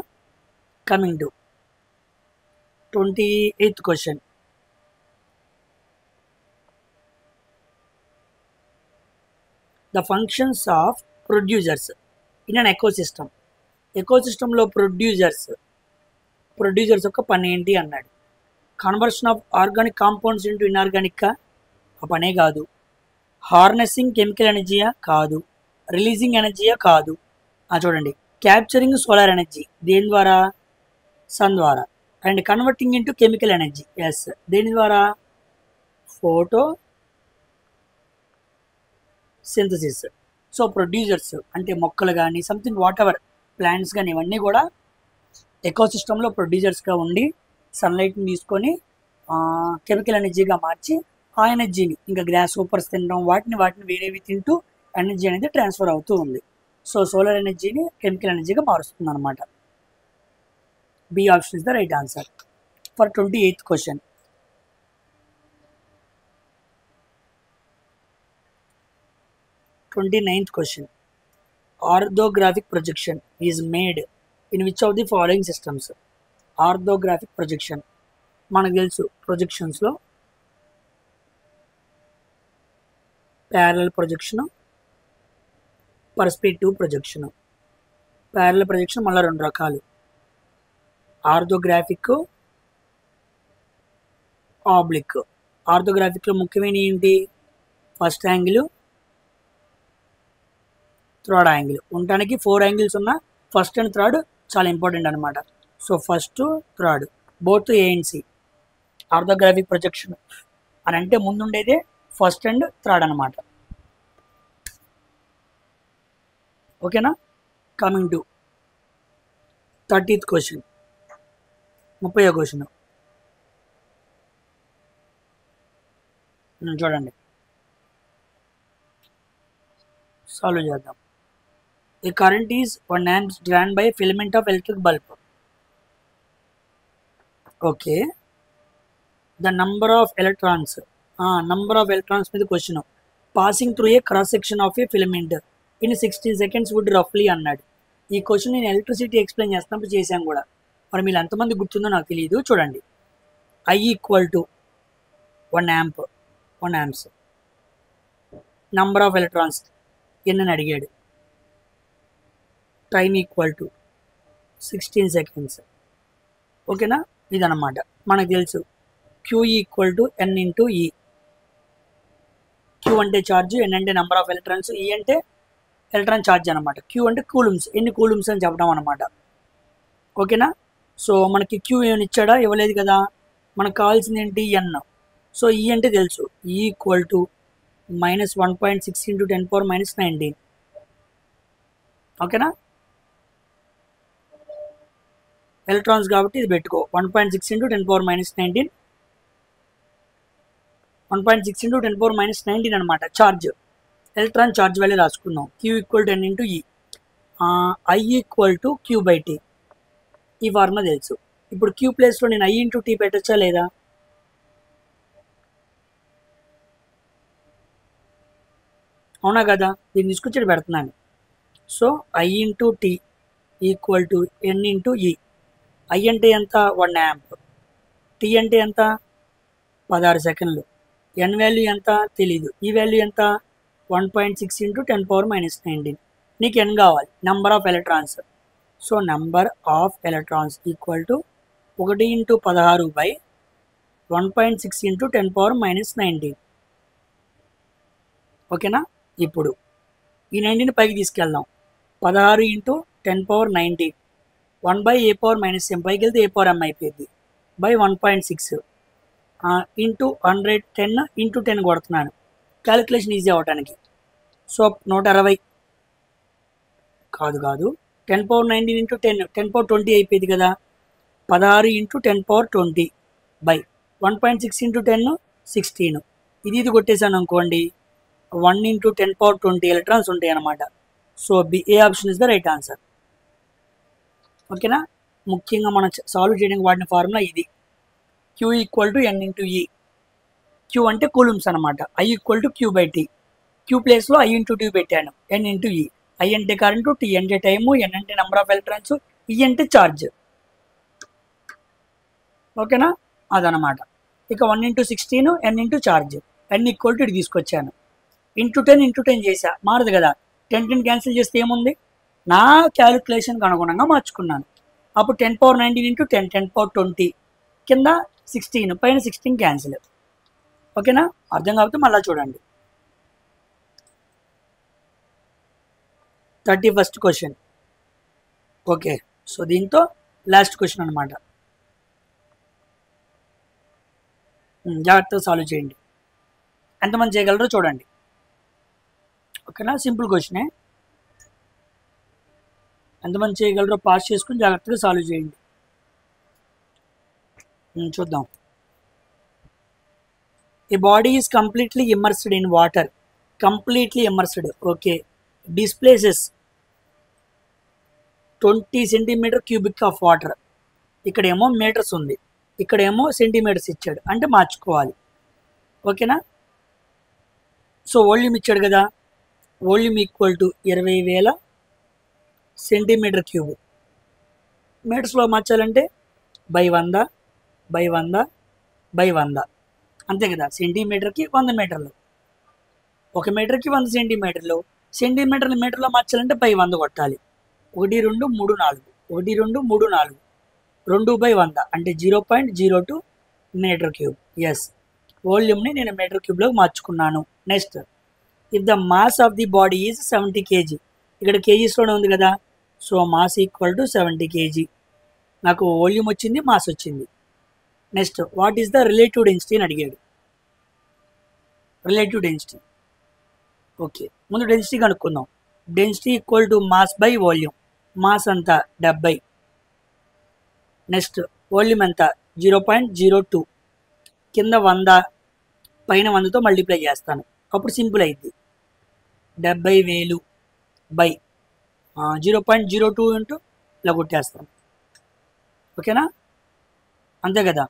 Coming to 28th question. The functions of producers in an ecosystem. ఎకోసిస్టంలో ప్రొడ్యూసర్స్ యొక్క పని ఏంటి అన్నాడు. Conversion of organic compounds into ఇన్ఆర్గానిక్కా? ఆ పనే కాదు. హార్నెసింగ్ కెమికల్ ఎనర్జీయా? కాదు. రిలీజింగ్ ఎనర్జీయా? కాదు. చూడండి, క్యాప్చరింగ్ సోలార్ ఎనర్జీ దేని ద్వారా? సన్ ద్వారా. And converting into chemical energy, yes, దేని ద్వారా? Photo synthesis. సో ప్రొడ్యూసర్స్ అంటే మొక్కలు కానీ సంథింగ్ వాట్ ఎవర్, ప్లాంట్స్ కానీ ఇవన్నీ కూడా ఎకోసిస్టంలో ప్రొడ్యూసర్స్గా ఉండి సన్లైట్ని తీసుకొని కెమికల్ ఎనర్జీగా మార్చి ఆ ఎనర్జీని ఇంకా గ్రాస్ హోపర్స్ తినడం వాటిని వేరేవి తింటూ ఎనర్జీ అనేది ట్రాన్స్ఫర్ అవుతూ ఉంది. సో సోలార్ ఎనర్జీని కెమికల్ ఎనర్జీగా మారుస్తుంది అనమాట. B option is the right answer for 28th question. 29th question. Orthographic projection is made in which of the following systems? Orthographic projection మనకు తెలుసు ప్రొజెక్షన్స్లో parallel projection, perspective projection. Parallel projection మళ్ళీ 2 రకాలు, orthographic, oblique. ఆర్థోగ్రాఫిక్లో ముఖ్యమైన ఏంటి? First angle, third angle. ఉండటానికి 4 angles ఉన్న ఫస్ట్ అండ్ థర్డ్ చాలా ఇంపార్టెంట్ అనమాట. So first third both A and C. Orthographic projection అని అంటే ముందుండేదే ఫస్ట్ అండ్ థర్డ్ అనమాట. ఓకేనా? కమింగ్ టు 30th క్వశ్చన్, 30వ క్వశ్చన్ చూడండి, సాల్వ్ చేద్దాం. A current is 1 amp drawn by a filament of electric bulb. Okay. The number of electrons. Number of electrons మీద question. Passing through a cross section of a filament in 16 seconds would roughly అన్నాడు. ఈ question నేను electricity explain చేస్తున్నప్పుడు చేశాను కూడా. మరి మీరు ఎంతమంది గుర్తుందో నాకు తెలియదు. చూడండి, I equal to 1 amps. Number of electrons ఎన్ని అడిగాడు. Time equal to 16 seconds. ఓకేనా? ఇదన్నమాట మనకు తెలుసు. Q equal to N into E. Q అంటే ఛార్జ్, ఎన్ అంటే నెంబర్ ఆఫ్ ఎలక్ట్రాన్స్, ఈ అంటే ఎలక్ట్రాన్ ఛార్జ్ అనమాట. క్యూ అంటే కూలుమ్స్, ఎన్ని కూలుమ్స్ అని చెప్పడం అనమాట. ఓకేనా? సో మనకి క్యూ ఏమైనా ఇచ్చాడా? ఇవ్వలేదు కదా. మనకు కావాల్సింది ఏంటి? ఎన్. సో ఈ అంటే తెలుసు, ఈ ఈక్వల్ టు -1.6 × 10⁻−19. ఓకేనా? ఎలక్ట్రాన్స్ కాబట్టి ఇది పెట్టుకో. 1.6 × 10⁻−19, 1.6 × 10⁻−19 అనమాట ఛార్జ్. ఎలక్ట్రాన్ ఛార్జ్ వాల్యూ రాసుకుందాం. Q equal to N into E. I equal to Q by T. ఈ ఫార్ములా తెలుసు. ఇప్పుడు క్యూ ప్లేస్లో నేను ఐ ఇంటూ టీ పెట్టచ్చా లేదా? అవునా కదా? దీన్ని తీసుకొచ్చి పెడుతున్నాను. So I into T equal to N into E. I అంటే ఎంత? 1 amp. టీ అంటే ఎంత? 16 సెకండ్లు. ఎన్ వాల్యూ ఎంత? తెలీదు. ఈ వాల్యూ ఎంత? 1.6 × 10⁻−19. నీకు n కావాలి, number of electrons. So number of electrons equal to 1/16/1.6 × 10⁻−19. ఓకేనా? ఇప్పుడు ఈ 19ని పైకి తీసుకెళ్దాం. 16 × 10⁻19 1/a⁻m పైకి వెళ్తే a⁻m అయిపోయింది బై 1.6 ఇంటూ 110 × 10 కొడుతున్నాను క్యాలిక్యులేషన్ ఈజీ అవ్వడానికి. సో 160 కాదు 10⁻19 × 10 10⁻20 అయిపోయింది కదా. 16 × 10⁻20 బై 1.6 × 10 16. ఇది కొట్టేశాను అనుకోండి, 1 × 10⁻20 ఎలక్ట్రాన్స్ ఉంటాయి అన్నమాట. So A option is the right answer. ఓకేనా? ముఖ్యంగా మనం సాల్వ్ చేయడానికి వాడిన ఫార్ములా ఇది. Q = N × E. Q అంటే కూలమ్స్ అనమాట. I = Q/T. Q ప్లేస్లో I × T పెట్టాను, N × E. I అంటే కరెంటు, T అంటే టైము, N అంటే నెంబర్ ఆఫ్ ఎలక్ట్రాన్స్, E అంటే ఛార్జ్. ఓకేనా? అదనమాట. ఇక 1 × 16 N × ఛార్జ్. N = ఇది తీసుకొచ్చాను. ఇంటూ 10 × 10 చేసా, మారదు కదా. 10 క్యాన్సిల్ చేస్తే ఏముంది, నా క్యాలిక్యులేషన్కి అనుగుణంగా మార్చుకున్నాను. అప్పుడు 10⁻19 × 10 10⁻20 కింద 16 పైన 16 క్యాన్సిల్. ఓకేనా? అర్థం కాకపోతే మళ్ళీ చూడండి. 31st question. ఓకే, సో దీంతో లాస్ట్ క్వశ్చన్ అనమాట. జాగ్రత్తగా సాల్వ్ చేయండి, ఎంతమంది చేయగలరో చూడండి. ఓకేనా? సింపుల్ క్వశ్చనే, ఎంతమంది చేయగలరో పాస్ చేసుకుని జాగ్రత్తగా సాల్వ్ చేయండి. చూద్దాం. A body is completely immersed in water. Completely immersed. Okay. Displaces 20 cm³ of water. ఇక్కడేమో మీటర్స్ ఉంది, ఇక్కడేమో సెంటీమీటర్స్ ఇచ్చాడు, అంటే మార్చుకోవాలి. ఓకేనా? సో వాల్యూమ్ ఇచ్చాడు కదా, వాల్యూమ్ ఈక్వల్ టు 20,000 cm³. మీటర్స్లో మార్చాలంటే బై 100/100/100 అంతే కదా. సెంటీమీటర్కి 100 మీటర్లు, 1 మీటర్కి 100 సెంటీమీటర్లు. సెంటీమీటర్లు మీటర్లో మార్చాలంటే బై 100 కొట్టాలి. 1 2 3 4 1 2 3 4 2/100 అంటే 0.02 m³. ఎస్, వాల్యూమ్ని నేను m³లోకి మార్చుకున్నాను. Next, if the mass of the body is 70 kg. ఇక్కడ కేజీస్లోనే ఉంది కదా, so mass equal to 70 kg. నాకు వాల్యూమ్ వచ్చింది, మాస్ వచ్చింది. Next, what is the relative density అని అడిగాడు. Relative density. ఓకే, ముందు డెన్సిటీ కనుక్కుందాం. Density equal to mass by volume. Mass అంతా 70. నెక్స్ట్, వాల్యూమ్ ఎంత 0.02. కింద 100 పైన 100తో మల్టిప్లై చేస్తాను, అప్పుడు సింపుల్ అయింది. 70,000 బై 0.02 ఇంటూ ఇలా కొట్టేస్తాను. ఓకేనా? అంతే కదా.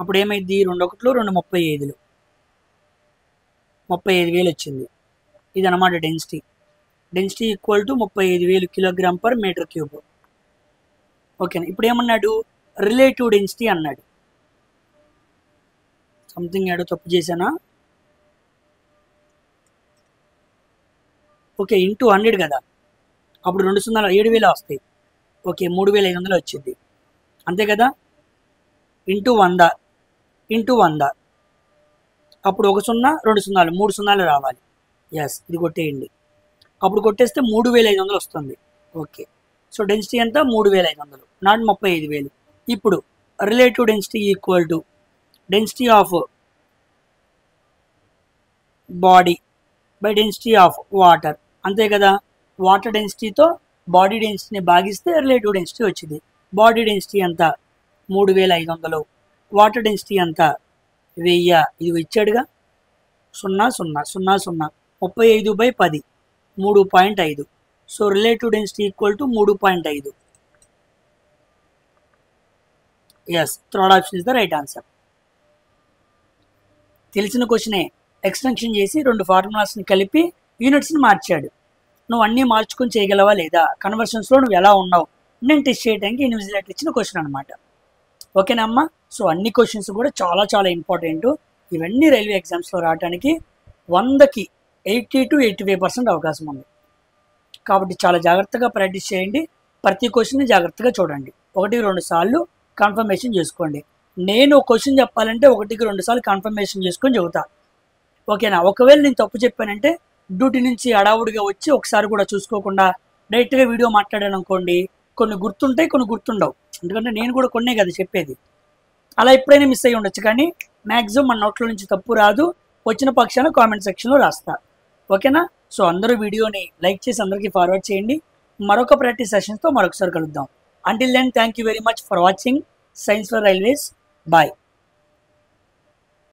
అప్పుడు ఏమైంది, 2 1 2 35 35,000 వచ్చింది. ఇది అనమాట density. Density equal to 35,000 kg/m³. ఓకేనా? ఇప్పుడు ఏమన్నాడు, రిలేటివ్ డెన్సిటీ అన్నాడు. సంథింగ్ ఏడో తప్పు చేశానా? ఓకే, ఇంటూ 100 కదా, అప్పుడు 2 సున్నాలు 7,000 వస్తాయి. ఓకే, 3,500 వచ్చింది, అంతే కదా. ఇంటూ 100 అప్పుడు 1 0 2 సున్నాలు 3 సున్నాలు రావాలి. ఎస్, ఇది కొట్టేయండి. అప్పుడు కొట్టేస్తే 3,500 వస్తుంది. ఓకే, సో డెన్సిటీ ఎంత 3,500, నాట్ 35,000. ఇప్పుడు relative density equal to density of body by density of water, అంతే కదా. వాటర్ డెన్సిటీతో బాడీ డెన్సిటీని భాగిస్తే రిలేటివ్ డెన్సిటీ వచ్చింది. బాడీ డెన్సిటీ ఎంత 3,500, వాటర్ డెన్సిటీ ఎంత 1000. ఇది ఇచ్చాడుగా, 0 0 0 0 35/10 3.5. So relative density equal to 3.5. Yes, third option is the right answer. తెలిసిన క్వశ్చనే, ఎక్స్టెన్షన్ చేసి 2 ఫార్ములాస్ని కలిపి యూనిట్స్ని మార్చాడు. నువ్వు అన్నీ మార్చుకొని చేయగలవా లేదా, కన్వర్షన్స్లో నువ్వు ఎలా ఉన్నావు నేను టెస్ట్ చేయడానికి ఇన్విజిలేటర్ ఇచ్చిన క్వశ్చన్ అనమాట. ఓకేనా అమ్మా? సో అన్ని క్వశ్చన్స్ కూడా చాలా చాలా ఇంపార్టెంట్. ఇవన్నీ రైల్వే ఎగ్జామ్స్లో రావడానికి 100కి 80 to 85% అవకాశం ఉంది. కాబట్టి చాలా జాగ్రత్తగా ప్రాక్టీస్ చేయండి. ప్రతి క్వశ్చన్ని జాగ్రత్తగా చూడండి. 1-2 సార్లు కన్ఫర్మేషన్ చేసుకోండి. నేను ఒక క్వశ్చన్ చెప్పాలంటే 1-2 సార్లు కన్ఫర్మేషన్ చేసుకొని చెబుతా. ఓకేనా? ఒకవేళ నేను తప్పు చెప్పానంటే డ్యూటీ నుంచి హడావుడిగా వచ్చి ఒకసారి కూడా చూసుకోకుండా డైరెక్ట్గా వీడియో మాట్లాడాను అనుకోండి, కొన్ని గుర్తుంటాయి, కొన్ని గుర్తుండవు. ఎందుకంటే నేను కూడా కొన్నే కదా చెప్పేది. అలా ఎప్పుడైనా మిస్ అయ్యి ఉండొచ్చు, కానీ మ్యాక్సిమం మన నోట్లో నుంచి తప్పు రాదు. వచ్చిన పక్షాన కామెంట్ సెక్షన్లో రాస్తా. ఓకేనా? సో అందరూ వీడియోని లైక్ చేసి అందరికీ ఫార్వర్డ్ చేయండి. మరొక ప్రాక్టీస్ సెషన్స్తో మరొకసారి కలుద్దాం. Until then thank you very much for watching Science for Railways. Bye.